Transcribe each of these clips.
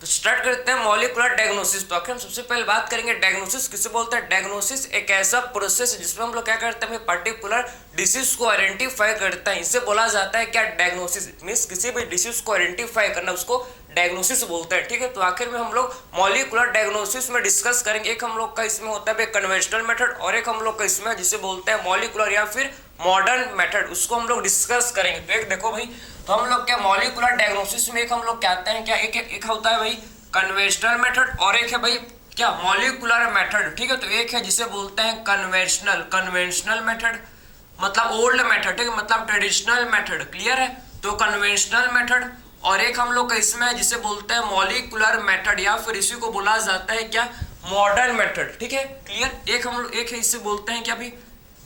तो स्टार्ट करते हैं मॉलिक्यूलर डायग्नोसिस। तो आखिर हम सबसे पहले बात करेंगे डायग्नोसिस किसे बोलते हैं। डायग्नोसिस एक ऐसा प्रोसेस है जिसमें हम लोग क्या करते हैं, पर्टिकुलर डिसीज को आइडेंटिफाई करते हैं। इसे बोला जाता है क्या, डायग्नोसिस। मीन्स किसी भी डिसीज को आइडेंटिफाई करना, उसको डायग्नोसिस बोलते हैं। ठीक है, तो आखिर में हम लोग मॉलिक्यूलर डायग्नोसिस में डिस्कस करेंगे। एक हम लोग का इसमें होता है कन्वेंशनल मेथड और एक हम लोग का इसमें जिसे बोलते हैं मॉलिक्यूलर या फिर मॉडर्न मेथड, उसको हम लोग डिस्कस करेंगे। तो एक देखो भाई, तो हम लोग क्या मॉलिक्यूलर डायग्नोसिस में एक हम लोग कहते हैं क्या, एक होता है भाई कन्वेंशनल मेथड और एक है भाई क्या मॉलिक्यूलर मेथड। ठीक है, तो एक है जिसे बोलते हैं कन्वेंशनल मेथड मतलब ओल्ड मेथड, ठीक है, मतलब ट्रेडिशनल मेथड। क्लियर है, तो कन्वेंशनल मेथड और एक हम लोग का इसमें है जिसे बोलते हैं मॉलिक्यूलर मेथड या फिर इसी को बोला जाता है क्या, मॉडर्न मेथड। ठीक है, क्लियर। एक है इसे बोलते हैं क्या भाई,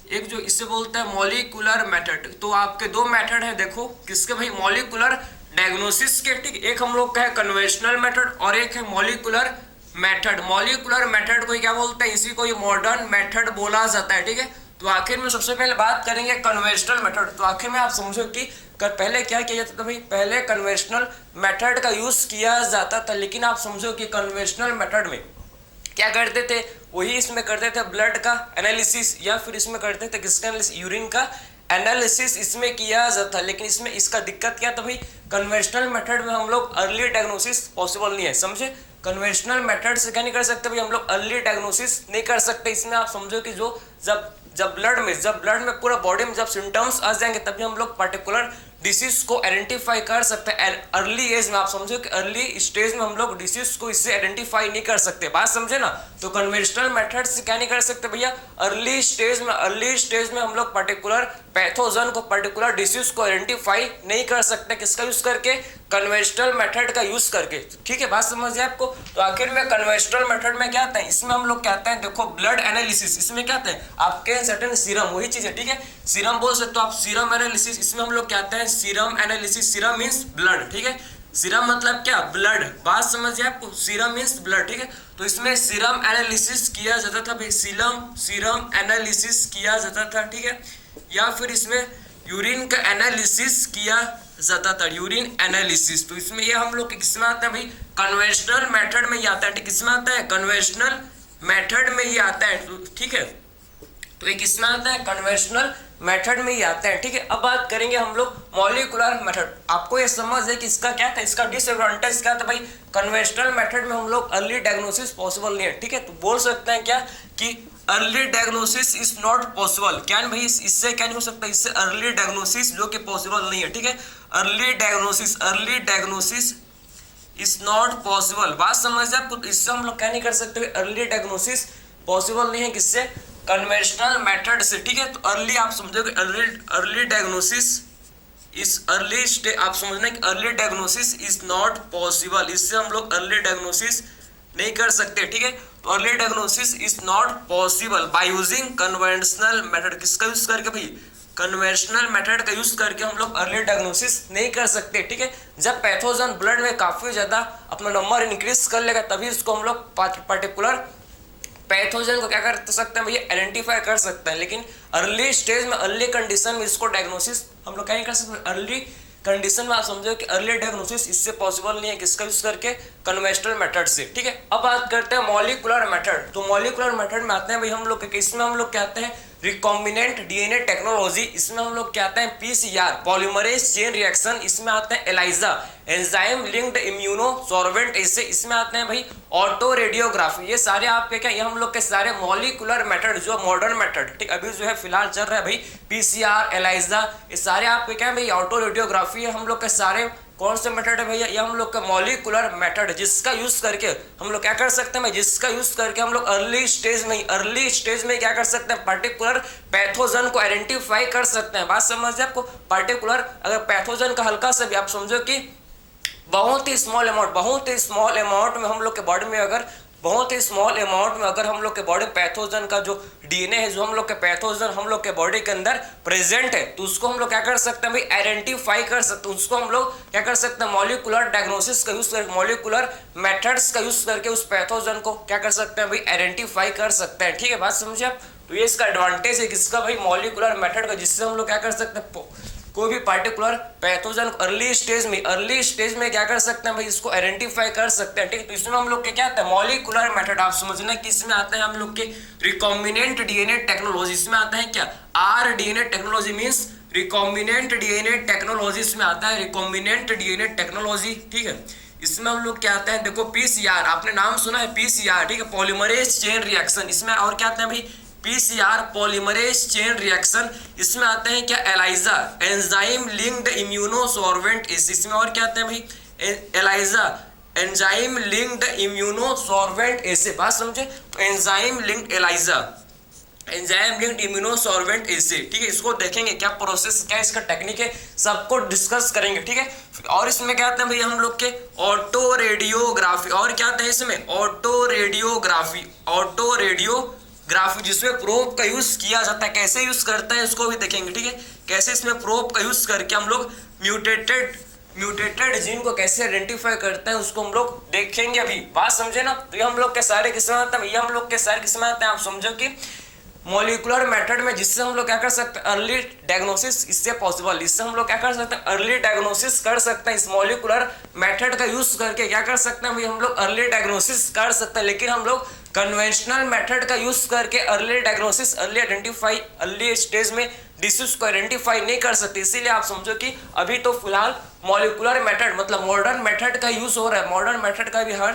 एक जो इसे बोलते हैं मॉलिक्यूलर मेथड। तो आपके दो मेथड है देखो, किसके भाई, मॉलिक्यूलर डायग्नोसिस के। ठीक, एक हम लोग का है कन्वेंशनल मेथड और एक है मॉलिक्यूलर मेथड। मॉलिक्यूलर मेथड को क्या बोलते हैं, इसी को ये मॉडर्न मेथड बोला जाता है। ठीक है, तो आखिर में सबसे पहले बात करेंगे कन्वेंशनल मेथड। तो आखिर में आप समझो कि पहले क्या किया जाता था भाई, पहले कन्वेंशनल मेथड का यूज किया जाता था, लेकिन आप समझो कि कन्वेंशनल मेथड में क्या करते थे, वही इसमें करते थे ब्लड का एनालिसिस या फिर इसमें करते थे किसका एनालिसिस, यूरिन का एनालिसिस इसमें किया जाता। लेकिन इसमें इसका दिक्कत क्या था भाई, कन्वेंशनल मेथड में हम लोग अर्ली डायग्नोसिस पॉसिबल नहीं है। समझे, कन्वेंशनल मेथड से क्या नहीं कर सकते भाई, हम लोग अर्ली डायग्नोसिस नहीं कर सकते। इसमें आप समझो कि जो जब ब्लड में पूरा बॉडी में जब सिम्टम्स आ जाएंगे तभी हम लोग पर्टिकुलर डिसीज को आइडेंटिफाई कर सकते हैं। अर्ली एज में आप समझो कि अर्ली स्टेज में हम लोग डिसीज को इससे आइडेंटिफाई नहीं कर सकते। बात समझे ना, तो कन्वेंशनल मेथड से क्या नहीं कर सकते भैया, अर्ली स्टेज में हम लोग पर्टिकुलर पैथोजन को, पर्टिकुलर डिसीज को आइडेंटिफाई नहीं कर सकते। किसका यूज करके, कन्वेंशनल मेथड का यूज करके। ठीक है, बात समझ आपको। तो आखिर में कन्वेंशनल मेथड में क्या आता है, इसमें हम लोग कहते हैं देखो ब्लड एनालिसिस। इसमें क्या आता है आपके सर्टेन सीरम, वही चीज है। ठीक है, सीरम बोल सकते हो आप, सीरम एनालिसिस। इसमें हम लोग कहते हैं serum analysis. Serum means blood. ठीक है, सीरम मतलब क्या, ब्लड। बात समझिए आपको, सीरम मींस ब्लड। ठीक है, तो इसमें सीरम एनालिसिस किया जाता था भाई, सीरम एनालिसिस किया जाता था। ठीक है, या फिर इसमें यूरिन का एनालिसिस किया जाता था, यूरिन एनालिसिस। तो इसमें ये हम लोग किसमें आता है भाई, कन्वेंशनल मेथड में ही आता है। किसमें आता है, कन्वेंशनल मेथड में ही आता है। ठीक है, तो एक किसमें आता है, कन्वेंशनल मेथड में ही आता है। ठीक है, अब बात करेंगे हम लोग मॉलिक्यूलर मेथड। आपको ये समझ है कि इसका क्या था, इसका डिसएडवांटेज क्या था भाई, कन्वेंशनल मेथड में हम लोग अर्ली डायग्नोसिस पॉसिबल नहीं है। ठीक है, तो बोल सकते हैं क्या कि early diagnosis is not possible. क्या भाई, इससे क्या नहीं हो सकता, इससे अर्ली डायग्नोसिस जो कि पॉसिबल नहीं है। ठीक है, early diagnosis is not possible. बात समझ जाए आपको, इससे हम लोग क्या नहीं कर सकते, अर्ली डायग्नोसिस पॉसिबल नहीं है। किससे, कन्वेंशनल मेथड से। ठीक है, तो अर्ली आप समझो कि अर्ली डायग्नोसिस इस अर्ली स्टेज, आप समझना कि early diagnosis is not possible. इससे हम लोग अर्ली डायग्नोसिस नहीं कर सकते। ठीक है, तो early diagnosis is not possible by using conventional method. किसका यूज करके भाई, कन्वेंशनल मेथड का यूज करके हम लोग अर्ली डायग्नोसिस नहीं कर सकते। ठीक है, जब पैथोजन ब्लड में काफी ज्यादा अपना नंबर इंक्रीज कर लेगा तभी इसको हम लोग पर्टिकुलर पैथोजन को क्या कर सकते हैं भैया, आइडेंटिफाई कर सकते हैं। लेकिन अर्ली स्टेज में, अर्ली कंडीशन में इसको डायग्नोसिस हम लोग क्या नहीं कर सकते। अर्ली कंडीशन में आप समझो कि अर्ली डायग्नोसिस इससे पॉसिबल नहीं है। किसका यूज करके, कन्वेंशनल मेथड से। ठीक है, अब बात करते हैं मॉलिक्यूलर मेथड। तो मॉलिक्यूलर मेथड में आते हैं भाई हम लोग, इसमें हम लोग कहते हैं रिकॉम्बिनेंट डीएनए टेक्नोलॉजी। इसमें हम लोग कहते हैं पीसीआर, पॉलीमरेज चेन रिएक्शन। इसमें आते हैं एलाइजा, एंजाइम लिंक्ड इम्यूनो सॉर्वेंट। ऐसे इसमें आते हैं भाई ऑटो रेडियोग्राफी। ये सारे आपके क्या, ये हम लोग के सारे मॉलिक्यूलर मेथड जो मॉडर्न मेथड, ठीक, अभी जो है फिलहाल चल रहा है भाई पीसीआर, एलाइजा, ये सारे आपके क्या है भाई ऑटो रेडियोग्राफी है। हम लोग के सारे कौन से मेथड है भैया, ये हम लोग का मॉलिक्यूलर मेथड, जिसका यूज करके हम लोग क्या कर सकते हैं भाई, जिसका यूज करके हम लोग अर्ली स्टेज में क्या कर सकते हैं, पर्टिकुलर पैथोजन को आइडेंटिफाई कर सकते हैं। बात समझिए आपको, पर्टिकुलर अगर पैथोजन का हल्का से भी आप समझो कि बहुत ही स्मॉल अमाउंट में हम लोग के बॉडी में अगर बहुत ही स्मॉल अमाउंट में अगर हम लोग के बॉडी पैथोजन का जो डीएनए है, जो हम लोग के पैथोजन हम लोग के बॉडी के अंदर प्रेजेंट है, तो उसको हम लोग क्या कर सकते हैं भाई, आइडेंटिफाई कर सकते हैं। उसको हम लोग क्या कर सकते हैं, मॉलिक्यूलर डायग्नोसिस का यूज करके, मॉलिक्यूलर मेथड्स का यूज करके उस पैथोजन को क्या कर सकते हैं भाई, आइडेंटिफाई कर सकते हैं। ठीक है, बात समझिए आप। तो ये इसका एडवांटेज है किसका भाई, मॉलिक्यूलर मेथड का, जिससे हम लोग क्या कर सकते हैं, कोई भी पार्टिकुलर पैथोजन अर्ली स्टेज में क्या कर सकते हैं भाई, इसको आइडेंटिफाई कर सकते हैं, ठीक है। तो इसमें हम लोग के क्या आता है, मॉलिक्यूलर मेथड। आप समझना कि इसमें आता है हम लोग के रिकॉम्बिनेंट डीएनए टेक्नोलॉजी। इसमें आता है क्या, rDNA technology means recombinant DNA technology. इसमें आता है रिकॉम्बिनेंट डीएनए टेक्नोलॉजी, ठीक है। इसमें हम लोग क्या आता है, देखो पीसीआर, आपने नाम सुना है पीसीआर, ठीक है, पॉलीमरेज चेन रिएक्शन। इसमें और क्या आता है भाई, पीसीआर पॉलीमरेज चेन रिएक्शन। इसमें आते हैं क्या, एलाइजा एंजाइम लिंक्ड इम्यूनोसॉर्बेंट। इसमें और क्या आते हैं भाई, ELISA enzyme linked immunosorbent assay. बात समझे, enzyme linked ELISA enzyme linked immunosorbent assay, ठीक है। इसको देखेंगे क्या प्रोसेस, क्या इसका टेक्निक है, सबको डिस्कस करेंगे, ठीक है। और इसमें क्या आते हैं भाई हम लोग के ऑटो रेडियोग्राफी। और क्या आता है इसमें, ऑटो रेडियोग्राफी जिसमें प्रोब का यूज किया जाता है। कैसे यूज करता है इसको भी देखेंगे, ठीक है। कैसे इसमें प्रोब का यूज करके हम लोग म्यूटेटेड जीन को कैसे आइडेंटिफाई करते हैं उसको हम लोग देखेंगे अभी। बात समझे ना। तो ये हम लोग के सारे किस्में आते हैं, ये हम लोग के सारे किस्में आते हैं। आप समझो कि मॉलिक्यूलर मेथड में जिससे हम लोग क्या कर सकते हैं, अर्ली डायग्नोसिस, इससे पॉसिबल, इससे हम लोग क्या कर सकते हैं, अर्ली डायग्नोसिस कर सकते हैं। इस मॉलिक्यूलर मेथड का यूज करके क्या कर सकते हैं भाई, हम लोग अर्ली डायग्नोसिस कर सकते हैं। लेकिन हम लोग कन्वेंशनल मेथड का यूज करके early diagnosis, early identify, early stage में डिसीज को आइडेंटिफाई नहीं कर सकते। इसीलिए आप समझो कि अभी तो फिलहाल मॉलिक्यूलर मेथड मतलब मॉडर्न मेथड का यूज हो रहा है। मॉडर्न मेथड का भी हर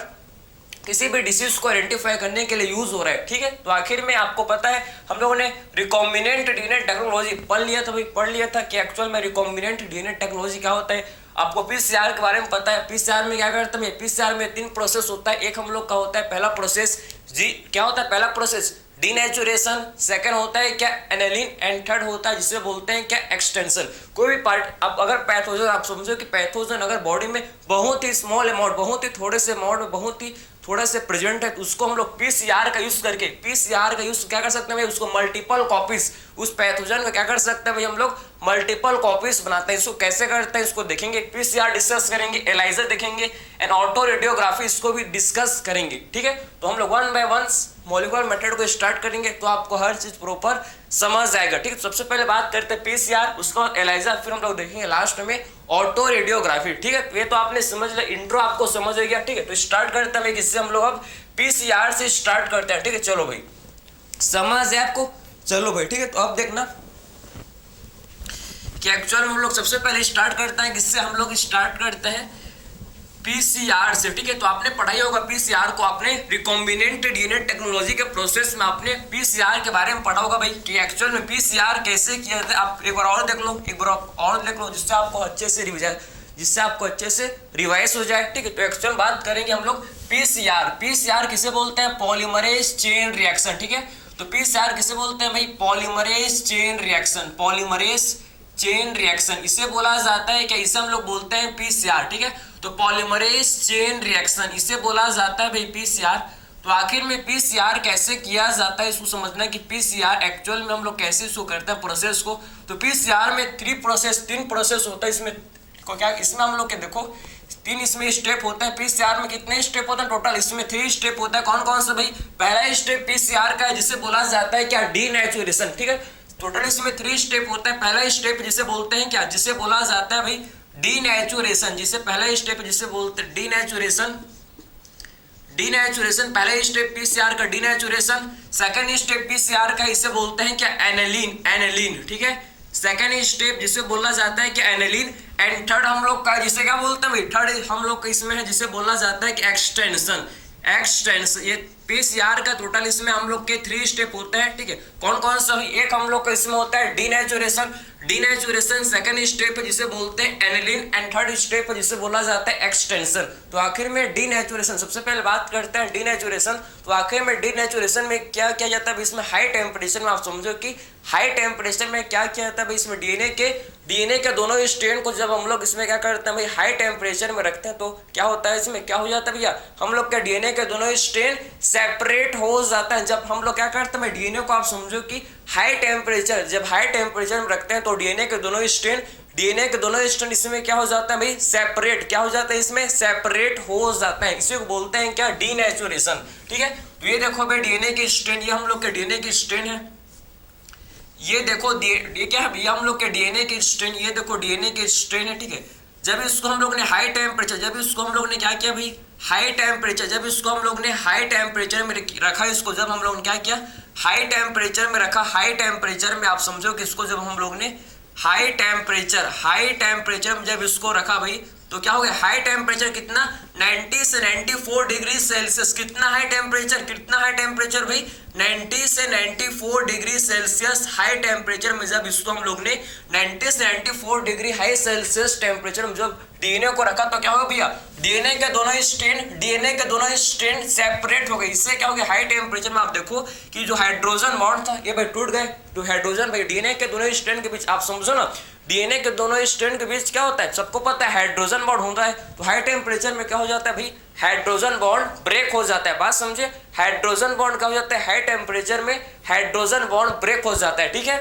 किसी भी डिसीज को आइडेंटिफाई करने के लिए यूज हो रहा है, ठीक है। तो आखिर में आपको पता है हम लोगों ने रिकॉम्बिनेंट डीएनए टेक्नोलॉजी पढ़ लिया था कि एक्चुअल में रिकॉम्बिनेंट डीएनए टेक्नोलॉजी क्या होता है। आपको पीसीआर के बारे में पता है, पीसीआर में क्या करते हैं, पीसीआर में 3 प्रोसेस होता है। एक हम लोग का होता है पहला प्रोसेस क्या होता है, पहला प्रोसेस डीनेचुरेशन, सेकंड होता है क्या एनेलिन, एंड थर्ड होता है जिसे बोलते हैं क्या एक्सटेंशन। कोई भी पार्ट अब अगर पैथोजन, आप समझो कि पैथोजन अगर बॉडी में बहुत ही स्मॉल अमाउंट, बहुत ही थोड़े से अमाउंट में, बहुत ही थोड़ा से प्रेजेंट है, तो उसको हम लोग पीसीआर का यूज करके, पीसीआर का यूज क्या कर सकते हैं भाई, उसको मल्टीपल कॉपीज, उस पैथोजन का क्या कर सकते हैं भाई हम लोग मल्टीपल कॉपीज बनाते हैं। इसको कैसे करते हैं इसको देखेंगे, पीसीआर डिस्कस करेंगे, एलाइजर देखेंगे, एंड ऑटो रेडियोग्राफी इसको भी डिस्कस करेंगे, ठीक है। तो हम लोग one by one molecular method को स्टार्ट करेंगे तो आपको हर चीज प्रॉपर समझ जाएगा, ठीक है। सबसे पहले बात करते हैं पीसीआर, उसका एलाइजर, फिर हम लोग देखेंगे लास्ट में ऑटो रेडियोग्राफी, ठीक है। ये तो आपने समझ लिया, इंट्रो आपको समझ गया, ठीक है। तो स्टार्ट करते हैं, इससे हम लोग अब पीसीआर से स्टार्ट करते हैं, ठीक है। चलो भाई, समझ है आपको, चलो भाई, ठीक है। तो अब देखना कि एक्चुअल में हम लोग सबसे पहले स्टार्ट करते हैं, किससे हम लोग स्टार्ट करते हैं, पीसीआर से, ठीक है। तो आपने पढ़ाई होगा पीसीआर को, आपने रिकॉम्बिनेंट डीएनए टेक्नोलॉजी के प्रोसेस में आपने पीसीआर के बारे में पढ़ा होगा भाई कि एक्चुअल में पीसीआर कैसे किया जाता है। आप एक बार और देख लो, जिससे आपको अच्छे से रिवाइज हो जाए, ठीक है। तो एक्चुअल बात करेंगे हम लोग पीसीआर किसे बोलते हैं, पॉलीमरेज चेन रिएक्शन, ठीक है। तो पीसीआर किसे बोलते हैं भाई, पॉलीमरेज चेन रिएक्शन, इसे बोला जाता है क्या, इसे हम लोग बोलते हैं पीसीआर, ठीक है। तो पॉलीमरेज चेन रिएक्शन इसे बोला जाता है भाई पीसीआर। तो आखिर में पीसीआर कैसे किया जाता है इसको समझना कि पीसीआर एक्चुअल में हम लोग कैसे इसको करते हैं प्रोसेस को। तो पीसीआर में 3 प्रोसेस होता है। इसमें हम लोग के देखो 3 इसमें स्टेप होता है। पीसीआर में कितने स्टेप होते हैं टोटल, इसमें 3 स्टेप होता है। कौन कौन से भाई, पहला स्टेप पीसीआर का है जिसे बोला जाता है क्या, डीनेचुरेशन, ठीक है। टोटल इसमें 3 स्टेप होता है। पहला स्टेप जिसे बोलते हैं क्या, जिसे बोला जाता है भाई डीनेचुरेशन, जिसे पहला स्टेप जिसे बोलते हैं डीनेचुरेशन, पहला स्टेप पीसीआर का डीनेचुरेशन। सेकंड स्टेप पीसीआर का इसे बोलते हैं क्या, एनेलिन, ठीक है। सेकंड स्टेप जिसे बोला जाता है कि एनेलिन, एंड थर्ड हम लोग का जिसे क्या बोलते हैं भाई, थर्ड हम लोग का इसमें है जिसे बोला जाता है कि एक्सटेंशन। ये पीसीआर का टोटल इसमें हम लोग के 3 स्टेप होते हैं, ठीक है। कौन कौन सा, एक हम लोग का इसमें होता है डीनेचुरेशन, सेकंड स्टेप है जिसे बोलते हैं एनेलिन, एंड थर्ड स्टेप है जिसे बोला जाता है एक्सटेंशन। तो आखिर में डीनेचुरेशन, सबसे पहले बात करते हैं डीनेचुरेशन। तो आखिर में डीनेचुरेशन में क्या किया जाता है, इसमें हाई टेम्परेचर में, आप समझो कि हाई टेम्परेचर में क्या किया जाता है इसमें डीएनए के दोनों स्ट्रेन को जब हम लोग इसमें क्या करते हैं भाई, हाई टेम्परेचर में रखते हैं तो क्या होता है, इसमें क्या हो जाता है भैया, हम लोग क्या डीएनए के दोनों स्ट्रेन सेपरेट हो जाता है। जब हम लोग क्या करते हैं डीएनए को, आप समझो कि हाई टेम्परेचर, जब हाई टेम्परेचर में रखते हैं तो डीएनए के दोनों स्ट्रेन इसमें क्या हो जाता है भाई, सेपरेट, क्या हो जाता है इसमें, सेपरेट हो जाता है। इसी को बोलते हैं क्या, डीनेचुरेशन, ठीक है। तो ये देखो भाई डीएनए के स्ट्रेन, ये हम लोग के डीएनए के स्ट्रेन है, ये देखो ये क्या है, ये हम लोग के डीएनए के स्ट्रेन, ये देखो डीएनए के स्ट्रेन है, ठीक है। जब इसको हम लोग ने हाई टेम्परेचर, जब इसको हम लोग ने क्या किया भाई, हाई टेम्परेचर, जब इसको हम लोग ने हाई टेम्परेचर में रखा, इसको जब हम लोग ने क्या किया, हाई टेम्परेचर में रखा, हाई टेम्परेचर में आप समझो कि इसको जब हम लोग ने हाई टेम्परेचर में जब इसको रखा भाई, तो क्या हो गया, हाई टेम्परेचर कितना, 90 से 94 डिग्री सेल्सियस। कितना हाई टेम्परेचर भाई, 90 से 94 डिग्री सेल्सियस हाई टेम्परेचर में जब इसको हम लोग ने 90 से 94 डिग्री हाई सेल्सियस टेम्परेचर में जब डीएनए को रखा, तो क्या होगा भैया, डीएनए के दोनों स्ट्रेन सेपरेट हो गए। इससे क्या हो गया, हाई टेम्परेचर में आप देखो कि जो हाइड्रोजन बॉन्ड था ये भाई टूट गए। तो हाइड्रोजन भाई डीएनए के दोनों स्ट्रेन के बीच, आप समझो ना, डीएनए के दोनों स्ट्रेन के बीच क्या होता है, सबको पता है हाइड्रोजन बॉन्ड होता है। तो हाई टेम्परेचर में क्या हो जाता है भाई, हाइड्रोजन बॉन्ड ब्रेक हो जाता है। बात समझे, हाइड्रोजन बॉन्ड क्या हो जाता है, हाई टेम्परेचर में हाइड्रोजन बॉन्ड ब्रेक हो जाता है, ठीक है।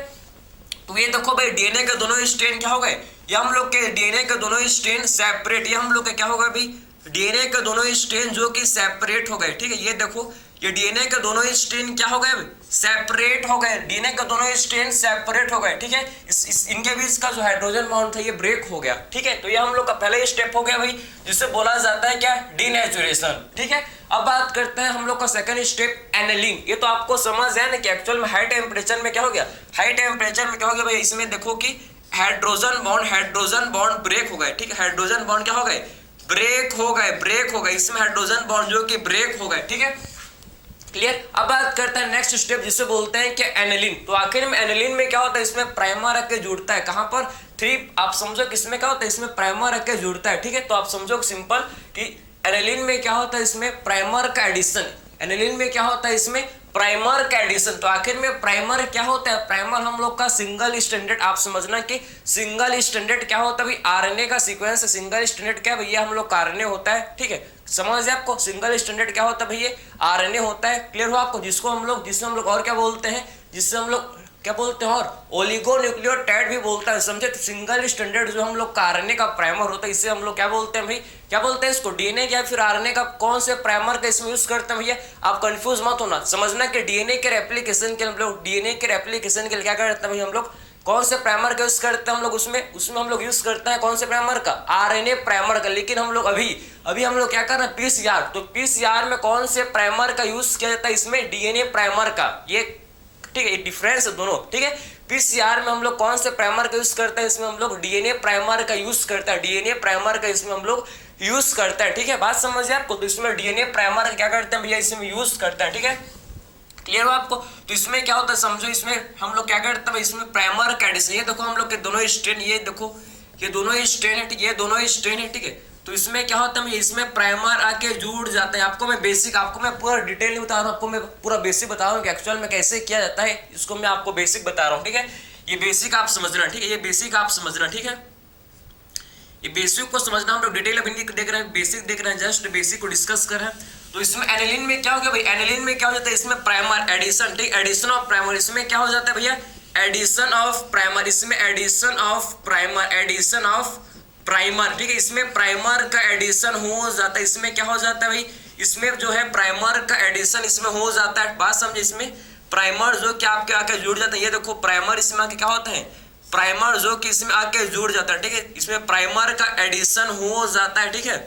तो ये देखो भाई डीएनए के दोनों स्ट्रेन क्या हो गए, ये हम लोग के डीएनए के दोनों स्ट्रेन सेपरेट, ये हम लोग के क्या होगा भाई, डीएनए के दोनों स्ट्रेन जो कि सेपरेट हो गए, ठीक है। ये देखो ये डीएनए के दोनों स्ट्रेन क्या हो गए, सेपरेट हो गए, डीएनए के दोनों स्ट्रेन सेपरेट हो गए, ठीक है। इनके बीच का जो हाइड्रोजन बॉन्ड था ये ब्रेक हो गया, ठीक है। तो ये हम लोग का पहला स्टेप हो गया भाई, जिसे बोला जाता है क्या, डीनेचुरेशन, ठीक है। अब बात करते हैं हम लोग का सेकंड स्टेप, एनिलिंग। ये तो आपको समझ है ना कि एक्चुअल में हाई टेम्परेचर में क्या हो गया, हाई टेम्परेचर में क्या हो गया भाई, इसमें देखो कि हाइड्रोजन बॉन्ड ब्रेक हो गए, ठीक है। हाइड्रोजन बॉन्ड क्या हो गए, ब्रेक हो गए, इसमें हाइड्रोजन बॉन्ड जो कि ब्रेक हो गए, ठीक है, क्लियर। अब बात करते हैं नेक्स्ट स्टेप, जिसे बोलते हैं कि एनिलिन। तो आखिर में एनिलिन में क्या होता है, इसमें प्राइमर आके जुड़ता है, कहां पर, 3, आप समझो कि इसमें क्या होता है, इसमें प्राइमर आके जुड़ता है, ठीक है। तो आप समझो सिंपल कि एनिलिन में क्या होता है, इसमें प्राइमर का एडिशन, एनिलिन में क्या होता है, इसमें प्राइमर का एडिशन। तो आखिर में प्राइमर क्या होता है, प्राइमर हम लोग का सिंगल स्टैंडर्ड, आप समझना कि सिंगल स्टैंडर्ड क्या होता है भाई, आरएनए का सीक्वेंस। सिंगल स्टैंडर्ड क्या भैया, हम लोग का आरएनए होता है, ठीक है। समझ है आपको, सिंगल स्टैंडर्ड क्या होता है भैया, आरएनए होता है, क्लियर हो आपको। जिससे हम लोग और क्या बोलते हैं, जिससे हम लोग क्या बोलते हैं, और ओलिगोन्यूक्लियोटाइड भी बोलता है, समझे। तो सिंगल स्टैंडर्ड जो हम लोग का आरएनए का प्राइमर होता है, इससे हम लोग क्या बोलते हैं भाई, क्या बोलते हैं इसको, डीएनए या फिर आरएनए का कौन से प्राइमर का इसमें यूज करते हैं भैया। आप कंफ्यूज मत होना, समझना कि डीएनए के रेप्लिकेशन के हम लोग लिए क्या करते हैं भाई, हम लोग कौन से प्राइमर का यूज करते हैं, हम लोग उसमें हम लोग यूज करते हैं कौन से प्राइमर का, आरएनए प्राइमर का। लेकिन हम लोग अभी हम लोग क्या कर रहे हैं, पीसीआर। तो पीसीआर में कौन से प्राइमर का यूज किया जाता है, इसमें डीएनए प्राइमर का, ये ठीक है, डिफरेंस है दोनों, ठीक है। पीसीआर में हम लोग कौन से प्राइमर का यूज करते हैं, इसमें हम लोग डीएनए प्राइमर का यूज करता है, डीएनए प्राइमर का इसमें हम लोग यूज करता है, ठीक है। बात समझिए आपको। तो इसमें डीएनए प्राइमर क्या करते हैं भैया, इसमें यूज करता है, ठीक है, क्लियर हो आपको। तो इसमें क्या होता है समझो, इसमें हम लोग क्या करते हैं, इसमें प्राइमर का एडिशन। ये देखो हम लोग के दोनों स्ट्रेन, ये देखो ये दोनों स्ट्रेन है, ठीक है, ये दोनों स्ट्रेन है, ठीक है। तो इसमें क्या होता है, इसमें प्राइमर आके जुड़ जाता है। आपको मैं पूरा डिटेल नहीं बता रहा हूँ, आपको मैं पूरा बेसिक बता रहा हूँ कि एक्चुअल में कैसे किया जाता है, इसको मैं आपको बेसिक बता रहा हूँ, ठीक है। ये बेसिक आप समझना, ठीक है, ये बेसिक आप समझना, ठीक है। ये बेसिक को समझना, हम लोग डिटेल अभी देख रहे हैं, बेसिक देख रहे हैं, जस्ट बेसिक को डिस्कस कर रहे हैं। तो इसमें एनिलिन में क्या हो गया भाई, एनिलिन में क्या हो जाता है, इसमें प्राइमर एडिशन, ठीक, एडिशन ऑफ प्राइमर। इसमें क्या हो जाता है भैया, एडिशन ऑफ प्राइमर, इसमें एडिशन ऑफ प्राइमर, ठीक है। इसमें प्राइमर का एडिशन हो जाता है, इसमें क्या हो जाता है भाई, इसमें जो है प्राइमर का एडिशन इसमें हो जाता है। बात समझे, इसमें प्राइमर जो कि आपके आके जुड़ जाता है, ये देखो प्राइमर इसमें आके क्या होता है, प्राइमर जो कि इसमें आके जुड़ जाता है, ठीक है। इसमें प्राइमर का एडिशन हो जाता है, ठीक है।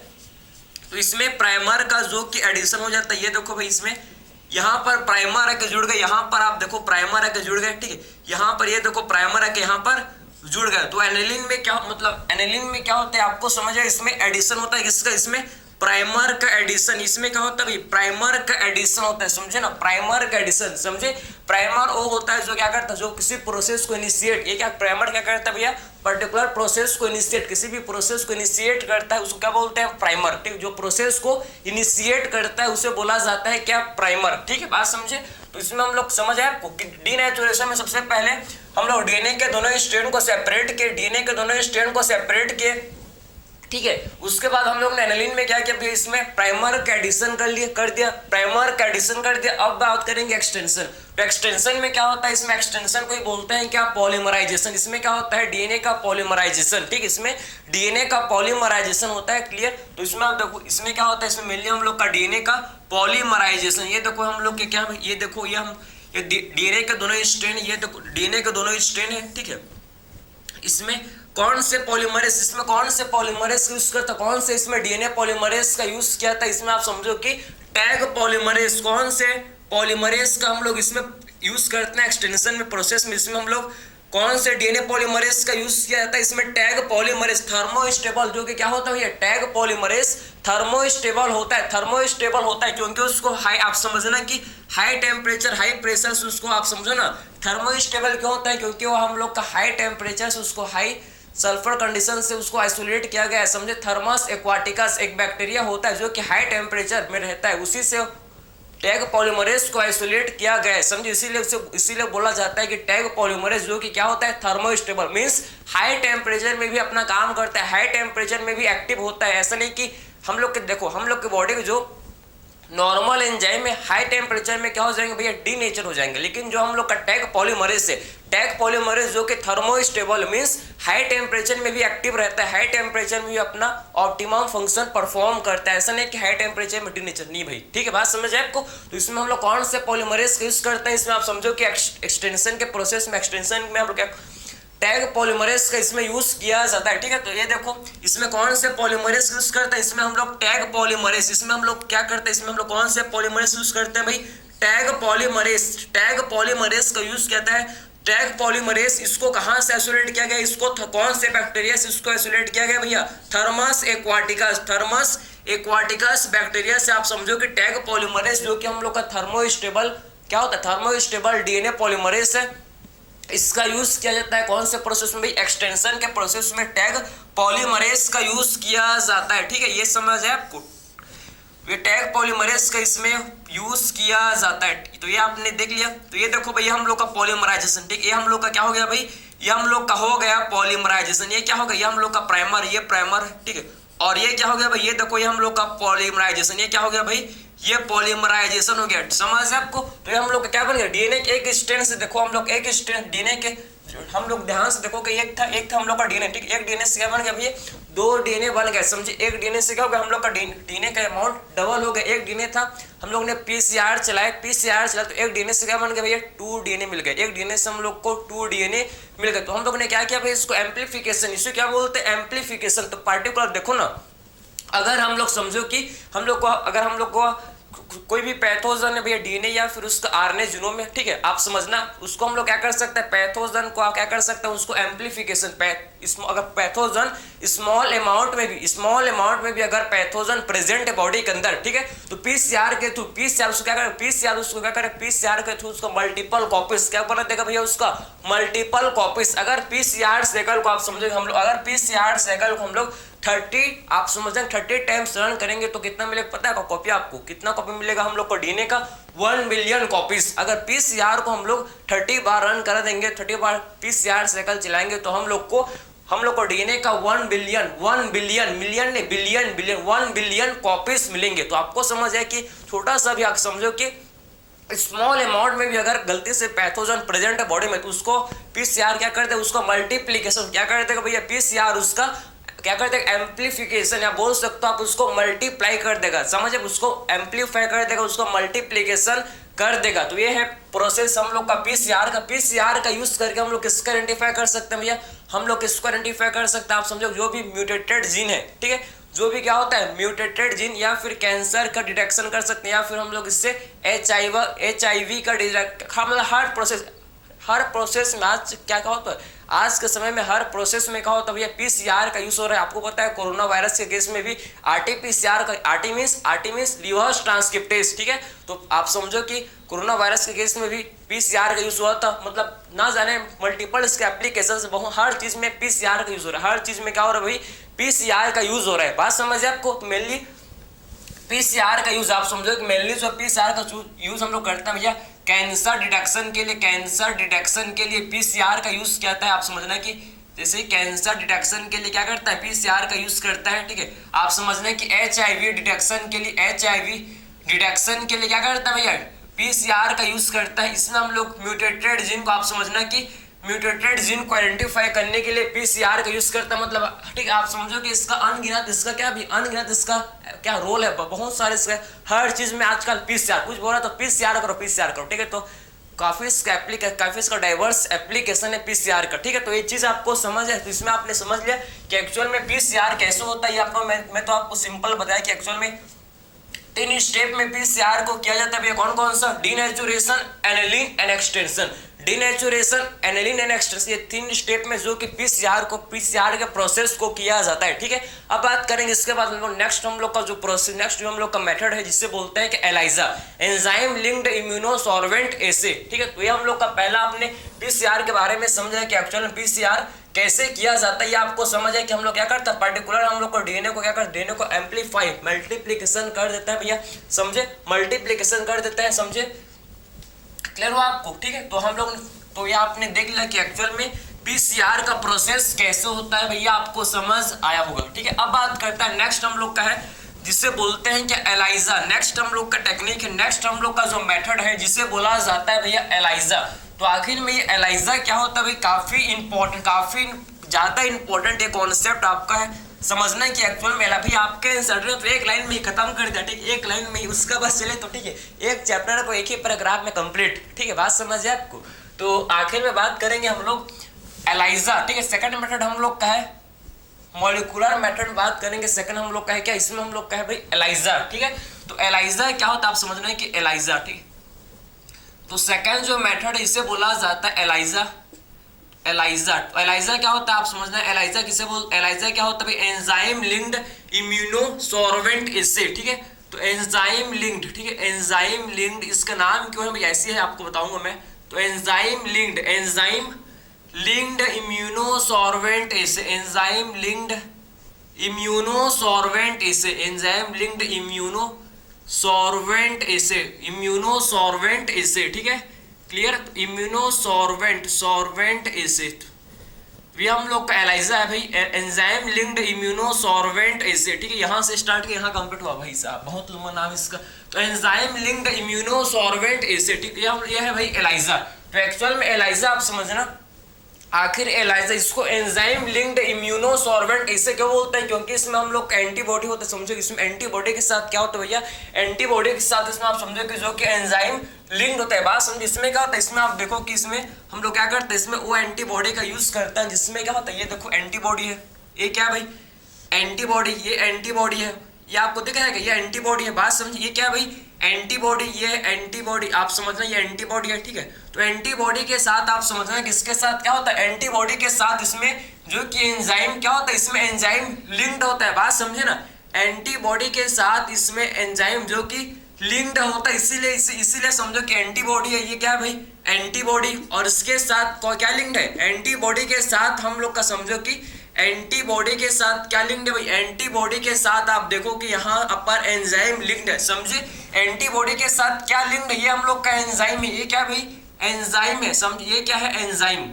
तो इसमें प्राइमर का जो कि एडिशन हो जाता है, ये देखो भाई, इसमें यहाँ पर प्राइमर आके जुड़ गए, यहाँ पर आप देखो प्राइमर आके जुड़ गए, ठीक है। यहाँ पर ये देखो प्राइमर आके यहाँ पर जुड़ गए। तो एनिलिन में क्या मतलब, एनिलिन में क्या होता है आपको समझ है, इसमें एडिशन होता है किसका, इसमें प्राइमर का एडिशन। इसमें क्या होता है भाई, प्राइमर का एडिशन होता है, समझे ना, प्राइमर का एडिशन, समझे। प्राइमर वो होता है जो क्या करता है, जो किसी प्रोसेस को इनिशिएट, ये क्या प्राइमर क्या करता है भैया, पर्टिकुलर प्रोसेस को इनिशिएट, किसी भी प्रोसेस को इनिशिएट करता है उसको क्या बोलते हैं, प्राइमर, ठीक। जो प्रोसेस को इनिशिएट करता है उसे बोला जाता है क्या, प्राइमर, ठीक है। बात समझे। तो इसमें हम लोग समझ आए आपको कि डीनेचुरेशन में सबसे पहले हम लोग डीएनए के दोनों स्ट्रैंड को सेपरेट किए, ठीक है। उसके बाद हम लोग ने एनिलिन में क्या किया, इसमें प्राइमर का एडिशन कर दिया। अब बात करेंगे एक्सटेंशन। तो एक्सटेंशन में क्या होता है, इसमें एक्सटेंशन को ही बोलते हैं क्या, पॉलीमराइजेशन। इसमें क्या होता है, डीएनए का पॉलीमराइजेशन, ठीक, इसमें डीएनए का पॉलीमराइजेशन होता है, क्लियर। तो इसमें आप देखो, इसमें क्या होता है, इसमें मेनली हम लोग का डीएनए का पॉलीमराइजेशन। ये देखो हम लोग के क्या, ये देखो ये डीएनए के दोनों स्ट्रेन, ये देखो डीएनए के दोनों स्ट्रेन है, ठीक है। इसमें कौन से पॉलीमरेज, इसमें कौन से पॉलीमरेज का यूज करता, कौन से इसमें डीएनए पॉलीमरेज का यूज किया था, इसमें आप समझो कि टैग पॉलीमरेज, कौन से पॉलीमरेज का हम लोग इसमें यूज करते हैं एक्सटेंशन में प्रोसेस में, इसमें हम लोग कौन से डीएनए पॉलीमरेज का यूज किया जाता है, इसमें टैग पॉलीमरेज थर्मोस्टेबल, जो कि क्या होता है, ये टैग पॉलीमरेज थर्मोस्टेबल होता है, थर्मोस्टेबल होता है क्योंकि उसको हाई, आप समझना कि हाई टेम्परेचर हाई प्रेशर से उसको आप समझो ना थर्मोस्टेबल क्यों होता है, क्योंकि वो हम लोग का हाई टेम्परेचर से उसको हाई सल्फर कंडीशन से उसको आइसोलेट किया गया है, समझे। थर्मस एक्वाटिकस एक बैक्टीरिया होता है जो कि हाई टेम्परेचर में रहता है, उसी से टैग पॉलीमरेज को आइसोलेट किया गया है, समझे। इसीलिए बोला जाता है कि टैग पॉलीमरेज जो कि क्या होता है, थर्मोस्टेबल, मींस हाई टेम्परेचर में भी अपना काम करता है, हाई टेम्परेचर में भी एक्टिव होता है। ऐसा नहीं कि हम लोग के देखो, हम लोग के बॉडी के जो नॉर्मल एंजाइम में हाई टेम्परेचर में क्या हो जाएंगे भैया, डीनेचर हो जाएंगे, लेकिन जो हम लोग का टैग पॉलीमरेज से, टैग पॉलीमरेज जो कि थर्मोस्टेबल मींस हाई टेम्परेचर में भी एक्टिव रहता है, हाई टेम्परेचर में भी अपना ऑप्टिमम फंक्शन परफॉर्म करता है। ऐसा नहीं कि हाई टेम्परेचर में डीनेचर, नहीं भाई, ठीक है, बात समझ आए आपको। तो इसमें हम लोग कौन से पॉलीमरेज का यूज करते हैं, इसमें आप समझो कि एक्सटेंशन के प्रोसेस में, एक्सटेंशन में हम लोग टैग पॉलीमरेज का इसमें यूज किया जाता है, ठीक है। तो ये देखो इसमें कौन से पॉलीमरेज यूज करते हैं, इसमें हम लोग टैग पॉलीमरेज, इसमें हम लोग क्या करते हैं, इसमें हम लोग कौन से पॉलीमरेज यूज करते हैं भाई, टैग पॉलीमरेज, टैग पॉलीमरेज का यूज किया है। टैग पॉलीमरेज इसको कहां से आइसोलेट किया गया, इसको कौन से बैक्टीरिया से इसको आइसोलेट किया गया भैया, thermos aquaticus, thermos aquaticus bacteria से। आप समझो कि टैग पॉलीमरेज जो कि हम लोग का थर्मोस्टेबल क्या होता है, थर्मोस्टेबल डीएनए पॉलीमरेज है, इसका यूज किया जाता है कौन से प्रोसेस में भाई, एक्सटेंशन के प्रोसेस में टैग पॉलीमरेज का यूज किया जाता है, ठीक है, ये समझ है आपको। ये टैग पॉलीमरेज का इसमें यूज किया जाता है, तो ये आपने देख लिया। तो ये देखो भाई हम लोग का पॉलीमराइजेशन, ठीक है, ये हम लोग का क्या हो गया भाई, ये हम लोग का हो गया पॉलीमराइजेशन, ये क्या हो गया, ये हम लोग का प्राइमर, ये प्राइमर, ठीक है, और ये क्या हो गया भाई, ये देखो ये हम लोग का पॉलीमराइजेशन, ये क्या हो गया भाई, ये पॉलीमराइजेशन हो गया, समझ है आपको। तो ये हम लोग का क्या बन गया, डीएनए के एक स्ट्रैंड से, देखो हम लोग एक स्ट्रैंड डीएनए के, हम लोग ध्यान से देखो कि एक था हम लोग का डीएनए, ठीक, एक डीएनए से क्या बन गया भैया, दो डीएनए बन गए, समझे। एक डीएनए से क्या हो गया, हम लोग का डीएनए का अमाउंट डबल हो गया। एक डीएनए था, हम लोग ने पीसीआर चलाया तो एक डीएनए से क्या बन गया भैया, 2 डीएनए मिल गए, एक डीएनए से हम लोग को 2 डीएनए मिल गए। तो हम लोग ने क्या किया भाई, इसको एम्प्लीफिकेशन, इसे क्या बोलते हैं, एम्प्लीफिकेशन। तो पार्टिकुलर देखो ना, अगर हम लोग समझो कि हम लोग को, अगर हम लोग को कोई भी पैथोजन है भैया, डीएनए या फिर उसका आरएनए जीनोम में, ठीक है, आप समझना, उसको हम लोग क्या कर सकते हैं, पैथोजन को क्या कर सकते हैं, उसको एम्प्लीफिकेशन, अगर पैथोजन स्मॉल अमाउंट में भी अगर पैथोजन प्रेजेंट है बॉडी के अंदर, ठीक है, तो पीसीआर के थ्रू, पीसीआर उसको क्या करे, पीसीआर के थ्रू उसको मल्टीपल कॉपीज क्या बना देगा भैया, उसका मल्टीपल कॉपीज। अगर पीसीआर साइकिल को आप समझो, हम लोग अगर पीसीआर साइकिल को हम लोग 30 आप समझ रहे 30 टाइम्स रन करेंगे तो कितना मिलेगा पता है कॉपी, आपको कितना कॉपी मिलेगा, हम लोग को डीएनए का 1 बिलियन कॉपीज। अगर पीसीआर को हम लोग 30 बार रन कर देंगे, 30 बार पीसीआर साइकिल चलाएंगे तो हम लोग को डीएनए का 1 बिलियन कॉपीज मिलेंगे। तो आपको समझ है कि छोटा सा भी आप समझो कि स्मॉल अमाउंट में भी अगर गलती से पैथोजन प्रेजेंट है बॉडी में तो उसको पीसीआर क्या करते हैं, उसको मल्टीप्लीकेशन क्या करते हैं भैया, पीसीआर उसका क्या करते हैं, एम्प्लीफिकेशन, या बोल सकते हो आप उसको मल्टीप्लाई कर देगा, समझे, उसको एम्प्लीफाई कर देगा, उसको मल्टीप्लीकेशन कर देगा। तो ये है प्रोसेस हम लोग का पीसीआर का यूज करके हम लोग किसका आइडेंटिफाई कर सकते हैं भैया, हम लोग किसको आइडेंटिफाई कर सकते हैं, आप समझो जो भी म्यूटेटेड जीन है, ठीक है, जो भी क्या होता है म्यूटेटेड जीन, या फिर कैंसर का डिटेक्शन कर सकते हैं, या फिर हम लोग इससे HIV का डिटेक्शन, हर प्रोसेस में आज क्या होता है, आज के समय में हर प्रोसेस में क्या होता है भैया, पीसीआर का यूज हो रहा है। आपको पता है कोरोना वायरस के केस में भी आरटीपीसीआर का, आरटी मींस रिवर्स ट्रांसक्रिप्टेज, ठीक है, तो आप समझो कि कोरोना वायरस के केस में भी पीसीआर का यूज हुआ था, मतलब ना जाने मल्टीपल इसके एप्लीकेशन बहुत, हर चीज में पीसीआर का यूज हो रहा है, हर चीज में क्या हो रहा है भाई, पीसीआर का यूज हो रहा है, बात समझिए आपको। तो मेनली पीसीआर का यूज आप समझो कि मेनली जो पीसीआर का यूज हम लोग करते हैं भैया कैंसर डिटेक्शन के लिए पीसीआर का यूज किया जाता है। आप समझना कि जैसे कैंसर डिटेक्शन के लिए क्या करता है, पीसीआर का यूज करता है, ठीक है। आप समझना कि HIV डिटेक्शन के लिए क्या करता है भैया, पीसीआर का यूज करता है। इसमें हम लोग म्यूटेटेड जीन को, आप समझना कि म्यूटेटेड जीन को आइडेंटिफाई करने के लिए पीसीआर का यूज करता है, मतलब ठीक है, आप समझो कि इसका अनगिनत इसका क्या रोल है, बहुत सारे इसका, हर चीज में आजकल पीसीआर कुछ बोल रहा तो पीसीआर करो, ठीक है। तो काफी इसका डाइवर्स एप्लीकेशन है पीसीआर का, ठीक है। तो ये चीज आपको समझ है, तो इसमें आपने समझ लिया कि एक्चुअल में पीसीआर कैसे होता है। आपको मैं तो आपको सिंपल बताया कि एक्चुअल में 3 स्टेप में पीसीआर को किया जाता है भैया। कौन कौन सा? Denaturation, annealing and extension. Denaturation, annealing and extension, ये 3 स्टेप में जो कि पीसीआर के प्रोसेस को किया जाता है, ठीक है। अब बात करेंगे इसके बाद नेक्स्ट हम लोग का जो प्रोसेस, नेक्स्ट जो हम लोग का मेथड है जिससे बोलते हैं कि ELISA, enzyme linked immunosorbent assay, ठीक है। तो ये हम लोग का पहला आपने पीसीआर के बारे में समझा है कि एक्चुअल में पीसीआर कैसे किया जाता है। ये आपको समझ है कि हम लोग क्या करते हैं, पर्टिकुलर हम लोग को डीएनए को क्या करते हैं, डीएनए को एम्पलीफाई, मल्टीप्लीकेशन कर देता है भैया, समझे, मल्टीप्लीकेशन कर देता है, समझे, क्लियर हुआ आपको, ठीक है। तो हम लोग तो ये आपने देख लिया कि एक्चुअल में पीसीआर का प्रोसेस कैसे होता है भैया, आपको समझ आया होगा, ठीक है। अब बात करता है नेक्स्ट हम लोग का है जिसे बोलते हैं कि एलाइजा। नेक्स्ट हम लोग का टेक्निक है, नेक्स्ट हम लोग का जो मेथड है जिसे बोला जाता है भैया एलाइजा। तो आखिर में ये एलाइजा क्या होता है भाई, काफी इंपॉर्टेंट, काफी ज्यादा इंपॉर्टेंट ये कॉन्सेप्ट आपका है समझना कि एक्चुअल में भी आपके आंसर तो एक लाइन में ही खत्म कर दिया, ठीक है, एक लाइन में ही उसका बस चले तो ठीक है, एक चैप्टर को एक ही पैराग्राफ में कंप्लीट, ठीक है, बात समझ है आपको। तो आखिर में बात करेंगे हम लोग एलाइजा, ठीक है। सेकंड मेथड हम लोग का है मॉलिक्यूलर मेथड, बात करेंगे सेकंड हम लोग का है क्या, इसमें हम लोग का है भाई एलाइजा, ठीक है। तो एलाइजा क्या होता है आप समझना है कि एलाइजा, ठीक है। तो सेकंड जो मेथड है इसे बोला जाता है एलाइजा। एलाइजा, तो एलाइजा क्या होता है आप समझना है, एलाइजा किसे बोल, एलाइजा क्या होता है भाई, एंजाइम लिंक्ड इम्यूनोसॉर्बेंट एसे, ठीक है। तो एंजाइम लिंक्ड, ठीक है, एंजाइम लिंक्ड, इसका नाम क्यों है भाई ऐसी है आपको बताऊंगा मैं। तो एंजाइम लिंक्ड इम्यूनोसॉर्बेंट एसे, एंजाइम लिंक्ड इम्यूनोसॉर्बेंट एसे, एंजाइम लिंक्ड इम्यूनोसॉर्बेंट एसे, इम्यूनोसॉर्बेंट एसे, ठीक है, क्लियर। इम्यूनोसॉर्बेंट एसिड भी हम लोग का एलाइजा है भाई, एंजाइम लिंक्ड इम्यूनोसॉर्बेंट एसिड, ठीक है। यहाँ से स्टार्ट किया, यहाँ कंप्लीट हुआ भाई साहब, बहुत लंबा नाम इसका। तो एंजाइम लिंक्ड इम्यूनोसॉर्बेंट एसिड, ठीक है, ये है भाई एलाइजा। तो एक्चुअल में एलाइजा आप समझना, आखिर एलाइजा इसको एंजाइम लिंक्ड इम्यूनोसॉर्बेंट इसे क्यों बोलते हैं, क्योंकि इसमें हम लोग का एंटीबॉडी होता है, समझो इसमें एंटीबॉडी के साथ क्या होता है भैया, एंटीबॉडी के साथ इसमें आप समझो कि जो कि एंजाइम लिंक्ड होता है, बात समझो। इसमें क्या होता है, इसमें आप देखो कि इसमें हम लोग क्या करते हैं, इसमें वो एंटीबॉडी का यूज करते हैं जिसमें क्या होता है, ये देखो एंटीबॉडी है, ये क्या भाई एंटीबॉडी, ये एंटीबॉडी है, ये आपको दिख रहा है कि ये एंटीबॉडी है, बात समझिए, ये क्या भाई एंटीबॉडी, ये एंटीबॉडी आप समझना, ये एंटीबॉडी है, ठीक है। तो एंटीबॉडी के साथ आप समझना किसके साथ क्या होता है, एंटीबॉडी के साथ इसमें जो कि एंजाइम क्या होता है, इसमें एंजाइम लिंक्ड होता है, बात समझे ना, एंटीबॉडी के साथ इसमें एंजाइम जो कि लिंक्ड होता है, इसीलिए समझो कि एंटीबॉडी है, ये क्या भाई एंटीबॉडी, और इसके साथ क्या लिंक्ड है, एंटीबॉडी के साथ हम लोग का समझो कि एंटीबॉडी के साथ क्या लिंक्ड है भाई, एंटीबॉडी के साथ आप देखो कि यहाँ अपर एंजाइम लिंक्ड है, समझे, एंटीबॉडी के साथ क्या लिंक्ड है, ये हम लोग का एंजाइम है, ये क्या भाई एंजाइम है, समझिए, ये क्या है एंजाइम,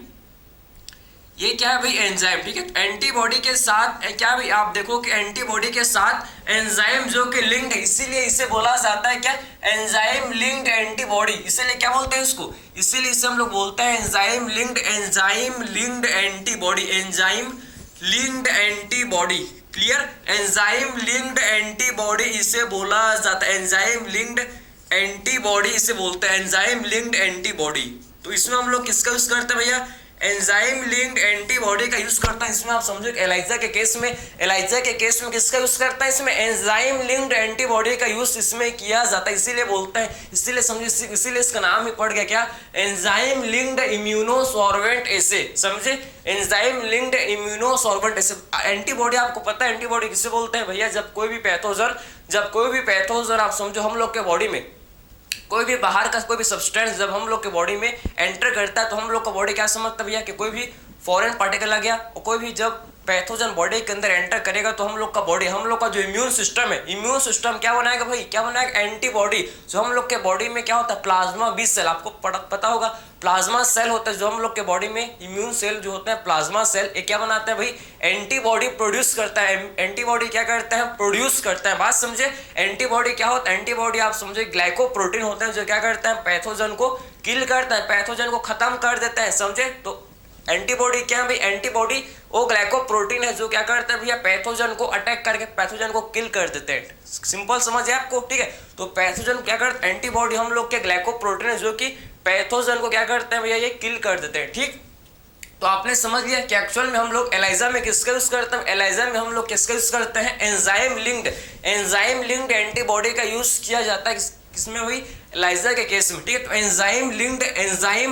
ये क्या है भाई एंजाइम, ठीक है। एंटीबॉडी के साथ क्या भाई आप देखो कि एंटीबॉडी के साथ एंजाइम जो कि लिंक्ड है, इसीलिए इसे बोला जाता है क्या, एंजाइम लिंक्ड एंटीबॉडी, इसीलिए क्या बोलते हैं इसको, इसीलिए इसे हम लोग बोलते हैं enzyme linked antibody, enzyme linked antibody, clear, enzyme linked antibody इसे बोला जाता है, एंजाइम लिंक्ड एंटीबॉडी इसे बोलते हैं, एंजाइम लिंक्ड एंटीबॉडी। तो इसमें हम लोग किसका यूज करते हैं भैया, एंजाइम लिंक्ड एंटीबॉडी का यूज करता है। इसमें आप समझो एलाइजा के केस में किसका यूज करता है, इसमें एंजाइम लिंक्ड एंटीबॉडी का यूज इसमें किया जाता है, इसीलिए बोलते हैं, इसीलिए समझो, इसीलिए इसका नाम ही पड़ गया क्या, एंजाइम लिंक्ड इम्यूनोसॉर्बेंट एसे, समझे, एंजाइम लिंक्ड इम्यूनोसॉर्बेंट एसे। एंटीबॉडी आपको पता है एंटीबॉडी किसे बोलते हैं भैया, जब कोई भी पैथोजन आप समझो हम लोग के बॉडी में कोई भी बाहर का कोई भी सब्सटेंस जब हम लोग के बॉडी में एंटर करता है तो हम लोग का बॉडी क्या समझता है भैया कि कोई भी फॉरेन पार्टिकल आ गया, और कोई भी जब पैथोजन बॉडी के अंदर एंटर करेगा तो हम लोग का बॉडी, हम लोग का जो इम्यून सिस्टम है, इम्यून सिस्टम क्या बनाएगा भाई, क्या बनाएगा एंटीबॉडी। जो हम लोग के बॉडी में क्या होता है, प्लाज्मा बी सेल, आपको पता होगा प्लाज्मा सेल होता है जो हम लोग के बॉडी में, इम्यून सेल जो होता है प्लाज्मा सेल, ये क्या बनाता है भाई एंटीबॉडी प्रोड्यूस करता है, एंटीबॉडी क्या करता है प्रोड्यूस करता है, बात समझे। एंटीबॉडी क्या होता है, एंटीबॉडी आप समझे ग्लाइकोप्रोटीन होता है जो क्या करता है पैथोजन को किल करता है, पैथोजन को खत्म कर देता है, समझे। तो एंटीबॉडी क्या है भाई, एंटीबॉडी वो ग्लाइकोप्रोटीन है जो क्या करता है भैया पैथोजन को अटैक करके पैथोजन को किल कर देते हैं, सिंपल समझ है आपको, ठीक है। तो पैथोजन क्या करता है, एंटीबॉडी हम लोग के ग्लाइकोप्रोटीन है जो कि पैथोजन को क्या करते हैं भैया, ये किल कर देते हैं। ठीक, तो आपने समझ लिया कि एक्चुअल में हम लोग एलाइजा में किसका यूज करते हैं, एलाइजा में हम लोग किसका यूज करते हैं, एंजाइम लिंक्ड एंटीबॉडी का यूज किया जाता है किसमें हुई, एलाइजा के केस में। ठीक है, तो एंजाइम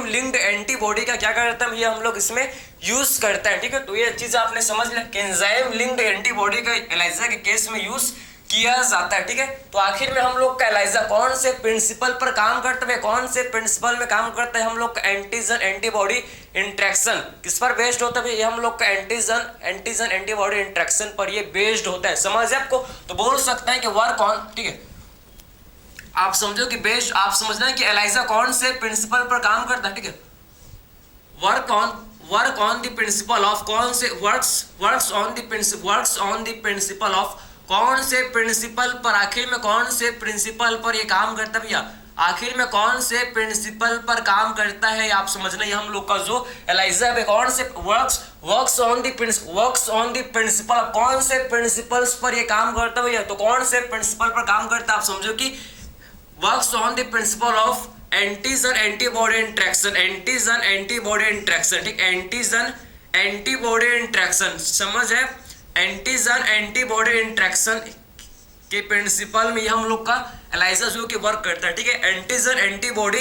लिंक्ड एंटीबॉडी का क्या करते हैं भैया, हम लोग इसमें यूज करते हैं। ठीक है, तो ये चीज आपने समझ लिया कि एंजाइम लिंक्ड एंटीबॉडी का एलाइजा के केस में यूज किया जाता है। ठीक है, तो आखिर में हम लोग का एलाइजा कौन से प्रिंसिपल पर काम करते हैं, कौन से प्रिंसिपल में काम करता है, हम लोग का एंटीजन एंटीबॉडी इंटरेक्शन किस पर बेस्ड होता है, ये हम लोग का एंटीजन एंटीबॉडी इंटरेक्शन पर ये बेस्ड होता है। समझ आपको, तो बोल सकते हैं कि वर्क ऑन, ठीक है, आप समझो कि बेस्ड, आप समझना है कि एलाइजा कौन से प्रिंसिपल पर काम करता है। ठीक है, work on the principle of, कौन से works on the principle of, कौन से प्रिंसिपल पर, आखिर में कौन से प्रिंसिपल पर ये काम करता है भैया, आखिर में कौन से प्रिंसिपल पर काम करता है, आप समझना ये हम लोग का जो एलाइजा है कौन से वर्क्स ऑन द प्रिंसिपल, कौन से प्रिंसिपल्स पर ये काम करता है भैया, तो कौन से प्रिंसिपल पर काम करता है, आप समझो कि works on the principle of antigen antibody interaction, ठीक, एंटीजन एंटीबॉडी इंटरेक्शन, समझ है, एंटीजन एंटीबॉडी इंटरेक्शन के प्रिंसिपल में ये हम लोग का एलाइजा जो कि वर्क करता है। ठीक है, एंटीजन एंटीबॉडी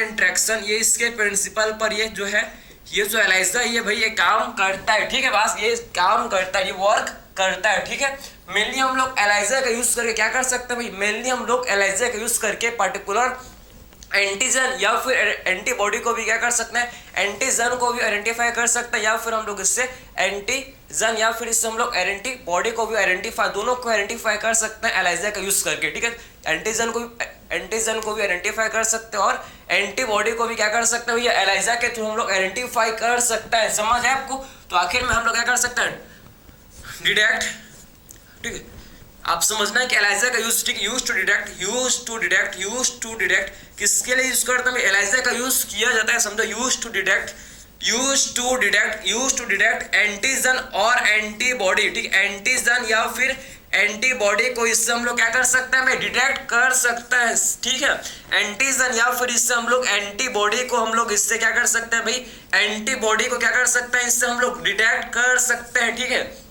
इंटरेक्शन ये इसके प्रिंसिपल पर ये जो है, ये जो एलाइजा ये भाई ये काम करता है। ठीक है, बस ये काम करता है, ये वर्क करता है। ठीक है, मेनली हम लोग एलाइजा का यूज करके क्या कर सकते हैं भाई, मेनली हम लोग एलाइजा का यूज करके पर्टिकुलर एंटीजन या फिर एंटीबॉडी को भी क्या कर सकते हैं, एंटीजन को भी आइडेंटिफाई कर सकते हैं, या फिर हम लोग इससे एंटीजन या फिर इससे हम लोग एंटीबॉडी को भी आइडेंटिफाई, दोनों को आइडेंटिफाई कर सकते हैं एलाइजा का यूज करके। ठीक है, एंटीजन को भी आइडेंटिफाई कर सकते हैं और एंटीबॉडी को भी क्या कर सकते हैं भैया, एलाइजा के थ्रू हम लोग आइडेंटिफाई कर सकते हैं। समझ है आपको, तो आखिर में हम लोग क्या कर सकते हैं, डिटेक्ट। ठीक है, आप समझना है कि एलाइजा का यूज, ठीक, यूज टू डिटेक्ट किसके लिए यूज करते हैं, एलाइजा का यूज किया जाता है, समझो, यूज टू डिटेक्ट एंटीजन और एंटीबॉडी। ठीक, एंटीजन या फिर एंटीबॉडी को इससे हम लोग क्या कर सकते हैं, डिटेक्ट कर सकते हैं। ठीक है, एंटीजन या फिर इससे हम लोग एंटीबॉडी को हम लोग इससे क्या कर सकते हैं भाई, एंटीबॉडी को क्या कर सकते हैं, इससे हम लोग डिटेक्ट कर सकते हैं। ठीक है,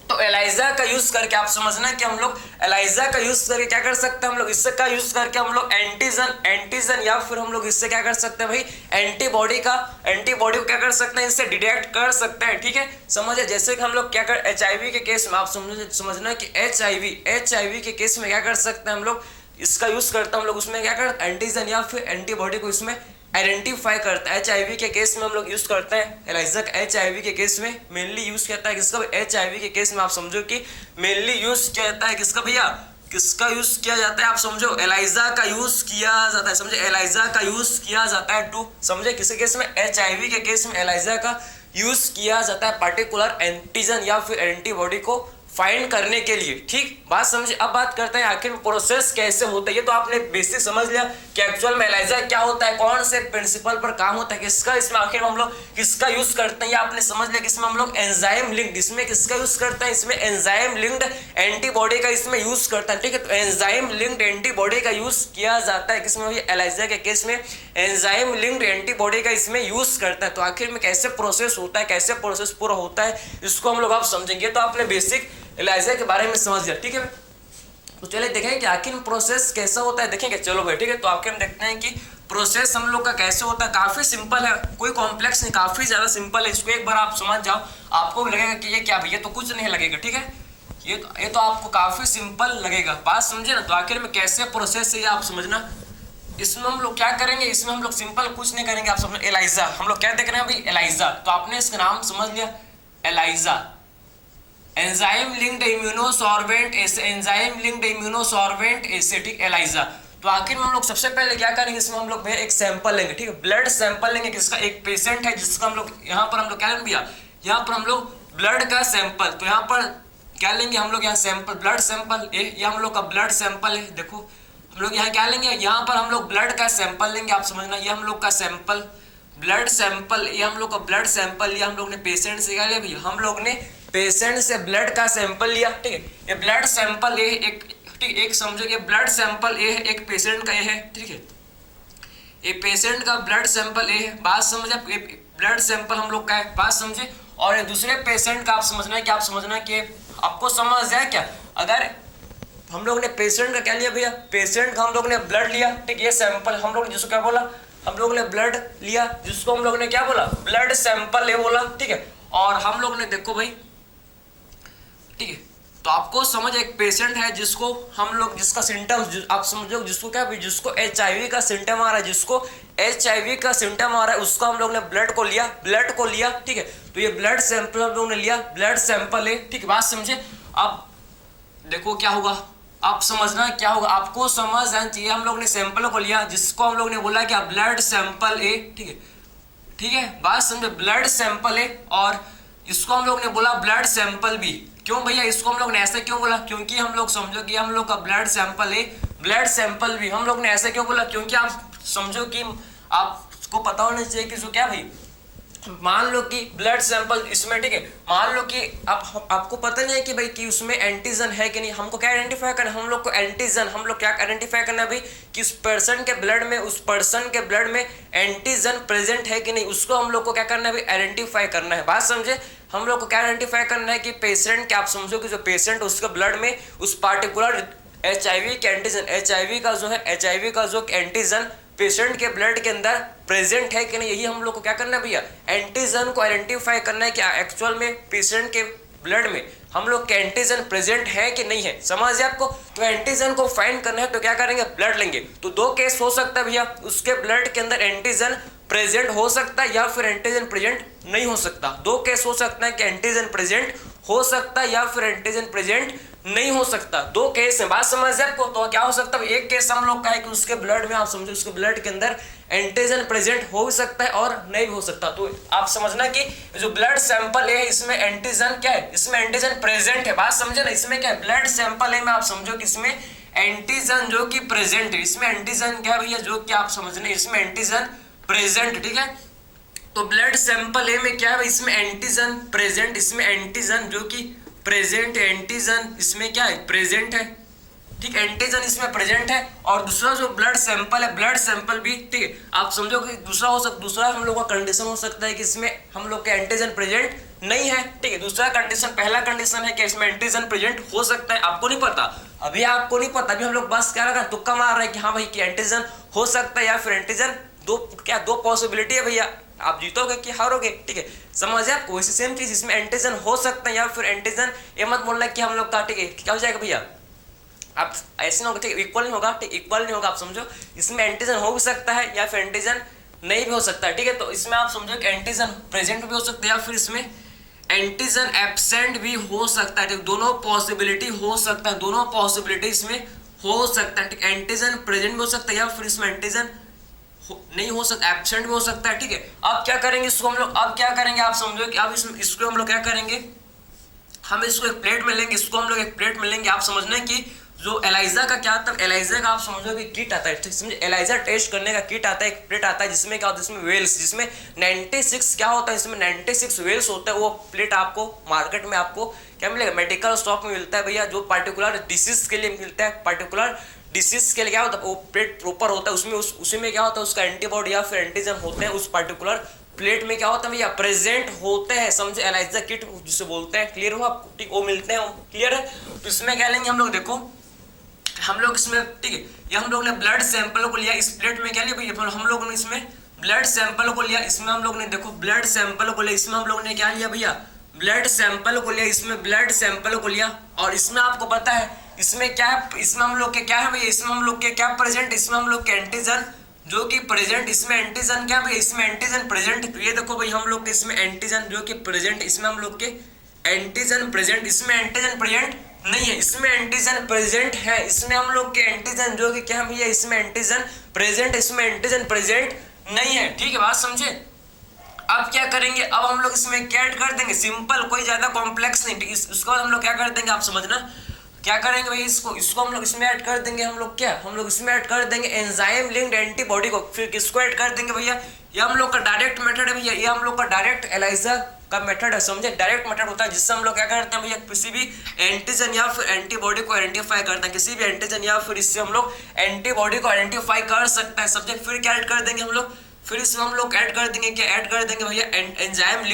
तो एलाइजा का यूज करके आप समझना कि हम लोग एलाइजा का यूज करके क्या कर सकते हैं, हम लोग इससे का यूज करके हम लोग एंटीजन या फिर हम लोग इससे क्या कर सकते हैं भाई, एंटीबॉडी को क्या कर सकते हैं, इससे डिटेक्ट कर सकते हैं। ठीक है, समझे, जैसे कि हम लोग क्या कर HIV के केस में, आप समझना कि HIV के केस में क्या कर सकते हैं, हम लोग इसका यूज करते हैं, हम लोग उसमें क्या करते हैं, एंटीजन या फिर एंटीबॉडी को इसमें आइडेंटिफाई करता है। HIV के केस में हम लोग यूज करते हैं एलाइजा का, HIV के केस में मेनली यूज करता है किसका, HIV के केस में आप समझो कि मेनली यूज किया जाता है किसका भैया, किसका यूज किया जाता है, आप समझो एलाइजा का यूज किया जाता है, समझे, एलाइजा का यूज किया जाता है टू, समझे, किसी केस में, HIV के केस में एलाइजा का यूज किया जाता है पर्टिकुलर एंटीजन या फिर एंटीबॉडी को फाइंड करने के लिए। ठीक, बात समझे। अब बात करते हैं आखिर में प्रोसेस कैसे होता है। ये तो आपने बेसिक समझ लिया कि एक्चुअल में एलाइजा क्या होता है, कौन से प्रिंसिपल पर काम होता है, किसका, इसमें आखिर में हम लोग किसका यूज करते हैं, ये आपने समझ लिया कि इसमें हम लोग एंजाइम लिंक्ड, इसमें किसका यूज करते हैं, इसमें एंजाइम लिंक्ड एंटीबॉडी का इसमें यूज करता है। ठीक है, तो एंजाइम लिंक्ड एंटीबॉडी का यूज किया जाता है किसमें, एलाइजा के केस में एंजाइम लिंक्ड एंटीबॉडी का इसमें यूज करता है। तो आखिर में कैसे प्रोसेस होता है, कैसे प्रोसेस पूरा होता है, इसको हम लोग आप समझेंगे। तो आपने बेसिक एलाइजा के बारे में समझ लिया। ठीक है, तो चलिए देखें कि आखिर में प्रोसेस कैसा होता है, देखेंगे, चलो भाई। ठीक है, तो आखिर में देखते हैं कि प्रोसेस हम लोग का कैसे होता है। काफी सिंपल है, कोई कॉम्प्लेक्स नहीं, काफी ज्यादा सिंपल है। इसको एक बार आप समझ जाओ, आपको भी लगेगा कि ये क्या भैया, तो कुछ नहीं लगेगा। ठीक है, ये तो आपको काफी सिंपल लगेगा, बात समझे ना। तो आखिर में कैसे प्रोसेस है ये आप समझना। इसमें हम लोग क्या करेंगे, इसमें हम लोग सिंपल कुछ नहीं करेंगे, आप समझ, एलाइजा, हम लोग क्या देख रहे हैं भाई, एलाइजा। तो आपने इसका नाम समझ लिया, ELISA, enzyme linked immunosorbent acetic ELISA. तो आखिर में हम लोग सबसे पहले क्या करेंगे, इसमें हम लोग एक सैंपल लेंगे। ठीक है, ब्लड सैंपल लेंगे, किसका, एक पेशेंट है जिसका हम लोग यहाँ पर हम लोग क्या लेंगे, यहाँ पर हम लोग ब्लड का सैंपल। तो यहाँ पर क्या लेंगे हम लोग, यहाँ सैंपल, ब्लड सैंपल, ये हम लोग का ब्लड सैंपल है। देखो हम लोग यहाँ क्या लेंगे, यहाँ पर हम लोग ब्लड का सैंपल लेंगे, आप समझना, ये हम लोग का सैंपल, ब्लड सैंपल, ये हम लोग का ब्लड सैंपल लिया, हम लोग ने पेशेंट से क्या लिया भैया, हम लोग ने पेशेंट से ब्लड का सैंपल लिया। ठीक है, ये ब्लड सैंपल ये एक, ठीक, एक समझो, ये ब्लड सैंपल ये है, एक पेशेंट का ये है। ठीक है, ए पेशेंट का ब्लड सैंपल ए है, बात समझे आप, ब्लड सैंपल हम लोग का है, बात समझे। और ये दूसरे पेशेंट का आप समझना है कि आपको समझ जाए क्या, अगर हम लोग ने पेशेंट का क्या लिया भैया, पेशेंट का हम लोग ने ब्लड लिया, ठीक, ये सैंपल हम लोग ने जिसको क्या बोला, हम लोग ने ब्लड लिया, जिसको हम लोग ने क्या बोला, ब्लड सैंपल है बोला, ठीक है। और हम लोग ने देखो भाई, ठीक है, तो आपको समझ, एक पेशेंट है जिसको हम लोग, जिसका सिम्टम्स आप समझो, जिसको क्या, जिसको HIV का सिम्टम आ रहा है, जिसको HIV का सिम्टम आ रहा है, उसको हम लोग ने ब्लड को लिया, ठीक है। तो ये ब्लड सैंपल हम लोग ने लिया, ब्लड सैंपल है, ठीक है, बात समझे। अब देखो क्या होगा, आप समझना क्या होगा, आपको समझ आना चाहिए। हम लोग ने सैंपल को लिया, जिसको हम लोग ने बोला क्या, ब्लड सैंपल ए, ठीक है, बात समझे, ब्लड सैंपल ए, और इसको हम लोग ने बोला ब्लड सैंपल बी। क्यों भैया इसको हम लोग ने ऐसे क्यों बोला, क्योंकि हम लोग समझो कि हम लोग का ब्लड सैंपल ए, ब्लड सैंपल बी, हम लोग ने ऐसे क्यों बोला, क्योंकि आप समझो कि आपको पता होना चाहिए कि जो क्या भाई, मान लो कि ब्लड सैंपल इसमें, ठीक है, मान लो कि आपको पता नहीं है कि भाई कि उसमें एंटीजन है कि नहीं, हमको क्या आइडेंटिफाई करना है, हम लोग को एंटीजन, हम लोग क्या आइडेंटिफाई करना है भाई कि उस पर्सन के ब्लड में एंटीजन प्रेजेंट है कि नहीं, उसको हम लोग को क्या करना है भाई, आइडेंटिफाई करना है, बात समझे। हम लोग को क्या आइडेंटिफाई करना है कि पेशेंट के, आप समझो कि जो पेशेंट उसके ब्लड में उस पार्टिकुलर HIV के एंटीजन, HIV का जो एंटीजन पेशेंट के ब्लड के अंदर प्रेजेंट है कि नहीं, यही हम लोग को क्या करना है भैया, एंटीजन को आइडेंटिफाई करना है कि एक्चुअल में पेशेंट के ब्लड में हम लोग के एंटीजन प्रेजेंट है कि नहीं है, समझ आपको। तो एंटीजन को फाइंड करना है तो क्या करेंगे, ब्लड लेंगे। तो दो केस हो सकता है भैया, उसके ब्लड के अंदर एंटीजन प्रेजेंट हो सकता है या फिर एंटीजन प्रेजेंट नहीं हो सकता। दो केस हो सकता है कि एंटीजन प्रेजेंट हो सकता है या फिर एंटीजन प्रेजेंट नहीं हो सकता, दो केस है, बात समझ है आपको। तो क्या हो सकता है, एक केस हम लोग का है कि उसके ब्लड में, आप समझो उसके ब्लड के अंदर एंटीजन प्रेजेंट हो भी सकता है और नहीं भी हो सकता। तो आप समझना कि जो ब्लड सैंपल है इसमें एंटीजन क्या है, इसमें एंटीजन प्रेजेंट है, बात समझे ना। इसमें क्या है, ब्लड सैंपल है में आप समझो कि इसमें एंटीजन जो कि प्रेजेंट है, इसमें एंटीजन क्या है भैया, जो कि आप समझने, इसमें एंटीजन प्रेजेंट, ठीक है। तो ब्लड सैंपल ए में क्या है, इसमें एंटीजन प्रेजेंट, इसमें एंटीजन जो कि प्रेजेंट है, एंटीजन इसमें क्या है, प्रेजेंट है, ठीक, एंटीजन इसमें प्रेजेंट है। और दूसरा जो ब्लड सैंपल है, ब्लड सैंपल भी, ठीक है, आप समझो कि दूसरा हम लोग का कंडीशन हो सकता है कि इसमें हम लोग का एंटीजन प्रेजेंट नहीं है, ठीक है। दूसरा कंडीशन, पहला कंडीशन है कि इसमें एंटीजन प्रेजेंट हो सकता है, आपको नहीं पता, अभी आपको नहीं पता, अभी हम लोग बस क्या लगा, तुक्का मार रहे हैं कि हाँ भाई कि एंटीजन हो सकता है या फिर एंटीजन, दो पॉसिबिलिटी है भैया, आप जीतोगे कि हारोगे, ठीक है, समझे आपको। वैसे सेम चीज इसमें एंटीजन हो सकता है या फिर एंटीजन, ये मत बोलना कि हम लोग का, ठीक है, क्या हो जाएगा भैया, आप ऐसे नहीं होगा, ठीक, इक्वल नहीं होगा, ठीक, इक्वल नहीं होगा, आप समझो इसमें एंटीजन हो भी सकता है या फिर एंटीजन नहीं भी हो सकता है, ठीक है। तो इसमें आप समझो कि एंटीजन प्रेजेंट भी हो सकता है या फिर इसमें एंटीजन एब्सेंट भी हो सकता है, ठीक, दोनों पॉसिबिलिटी हो सकता है, दोनों पॉसिबिलिटी इसमें हो सकता है, ठीक, एंटीजन प्रेजेंट भी हो सकता है या फिर इसमें एंटीजन नहीं हो सकता, एब्सेंट भी हो सकता है, ठीक है। अब क्या करेंगे इसको हम लोग, अब क्या करेंगे आप समझो कि अब इसको हम लोग क्या करेंगे, हम इसको एक प्लेट में लेंगे, इसको हम लोग एक प्लेट में लेंगे। आप समझना कि जो एलाइजा का क्या आता है, एलाइजा का आप समझो कि किट आता है, ठीक, समझे, एलाइजा टेस्ट करने का किट आता है, एक प्लेट आता है जिसमें क्या होता है, इसमें वेल्स, जिसमें 96 क्या होता है, इसमें 96 वेल्स होता है। वो प्लेट आपको मार्केट में आपको क्या मिलेगा, मेडिकल शॉप में मिलता है भैया, जो पार्टिकुलर डिसीज के लिए मिलता है, पार्टिकुलर डिसीज के लिए क्या होता है, वो प्लेट प्रॉपर होता है, उसमें उसी में क्या होता है, उसका एंटीबॉडी या फिर एंटीजन होते हैं, उस पार्टिकुलर प्लेट में क्या होता है भैया, प्रेजेंट होते हैं, समझे, एलाइजा किट जिसे बोलते हैं, क्लियर हो आपको, ठीक, वो मिलते हैं, क्लियर है। तो इसमें क्या लेंगे हम लोग, देखो हम लोग इसमें, ठीक है, ये हम लोग ने ब्लड सैंपल को लिया, इस प्लेट में क्या लिया भैया, हम लोग ने इसमें ब्लड सैंपल को लिया, इसमें हम लोग ने देखो ब्लड सैंपल को लिया, इसमें हम लोग ने क्या लिया भैया, ब्लड सैंपल को लिया, इसमें ब्लड सैंपल को लिया। और इसमें आपको पता है इसमें क्या है, इसमें हम लोग के क्या है भैया, इसमें हम लोग के क्या प्रेजेंट, इसमें हम लोग के एंटीजन जो कि प्रेजेंट, इसमें एंटीजन क्या भैया, इसमें एंटीजन प्रेजेंट। तो ये देखो भाई हम लोग के इसमें एंटीजन जो कि प्रेजेंट, इसमें हम लोग के एंटीजन प्रेजेंट, इसमें एंटीजन प्रेजेंट नहीं है, इसमें एंटीजन प्रेजेंट है, इसमें हम लोग के एंटीजन जो कि क्या भैया, इसमें एंटीजन प्रेजेंट, इसमें एंटीजन प्रेजेंट नहीं है, ठीक है, बात समझे। अब क्या करेंगे, अब हम लोग इसमें क्या ऐड कर देंगे, सिंपल, कोई ज्यादा कॉम्प्लेक्स नहीं, उसके बाद हम लोग क्या कर देंगे, आप समझना क्या करेंगे भाई, इसको हम लोग इसमें ऐड कर देंगे, हम लोग क्या, हम लोग इसमें ऐड कर देंगे एंजाइम लिंक्ड एंटीबॉडी को। फिर किसको ऐड कर देंगे भैया, ये हम लोग का डायरेक्ट मेथड है भैया, ये हम लोग का डायरेक्ट एलाइजा का मेथड है, समझे, डायरेक्ट मेथड होता है जिससे हम लोग क्या करते हैं भैया, किसी भी एंटीजन या फिर एंटीबॉडी को आइडेंटिफाई करते हैं, किसी भी एंटीजन या फिर इससे हम लोग एंटीबॉडी को आइडेंटिफाई कर सकते हैं, समझे। फिर क्या ऐड कर देंगे हम लोग, फिर इसमें हम लोग ऐड कर देंगे, क्या ऐड कर देंगे भैया, एंजाइम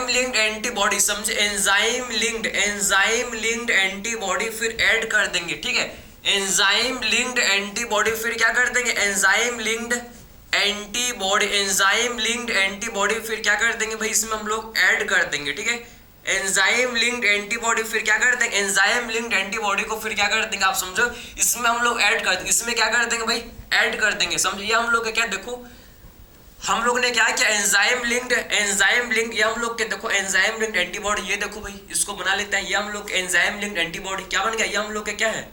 लिंक्ड एंटीबॉडी, समझे, एंजाइम लिंक्ड एंटीबॉडी फिर ऐड कर देंगे, ठीक है। एंजाइम लिंक्ड एंटीबॉडी फिर क्या कर देंगे, एंजाइम लिंक्ड एंटीबॉडी फिर क्या कर देंगे भाई, इसमें हम लोग ऐड कर देंगे, ठीक है। एंजाइम लिंक्ड एंटीबॉडी फिर क्या कर देंगे, एंजाइम लिंक्ड एंटीबॉडी को फिर क्या कर देंगे, आप समझो, इसमें हम लोग ऐड कर देंगे, इसमें क्या कर देंगे भाई, ऐड कर देंगे, समझिए। ये हम लोग क्या, देखो हम लोग ने क्या किया, एंजाइम लिंक्ड ये हम लोग के देखो एंजाइम लिंक्ड एंटीबॉडी, ये देखो भाई इसको बना लेते हैं, ये हम लोग एंजाइम लिंक्ड एंटीबॉडी क्या बन गया, ये हम लोग के क्या है,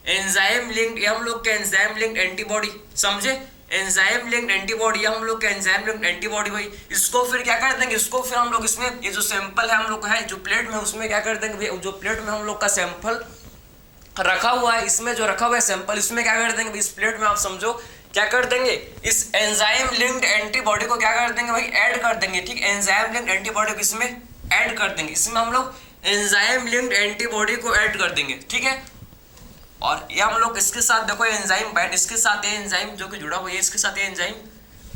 एंजाइम लिंक्ड, ये हम लोग के एंजाइम लिंक्ड एंटीबॉडी, समझे, एंजाइम लिंक्ड एंटीबॉडी, ये हम लोग के एंजाइम लिंक्ड एंटीबॉडी भाई। इसको फिर क्या कर देंगे, इसको फिर हम लोग इसमें ये जो सैंपल है हम लोग है जो प्लेट में, उसमें क्या कर देंगे भाई, जो प्लेट में हम लोग का सैंपल रखा हुआ है, इसमें जो रखा हुआ है सैंपल, इसमें क्या कर देंगे, इस प्लेट में आप समझो क्या कर देंगे, इस एंजाइम लिंक्ड एंटीबॉडी को क्या कर देंगे भाई, ऐड कर देंगे, ठीक, एंजाइम लिंक्ड एंटीबॉडी को इसमें ऐड कर देंगे, इसमें हम लोग एंजाइम लिंक्ड एंटीबॉडी को ऐड कर देंगे, ठीक है। और ये हम लोग इसके साथ देखो एंजाइम बैठ, इसके साथ ये एंजाइम जो कि जुड़ा हुआ है, इसके साथ ये एंजाइम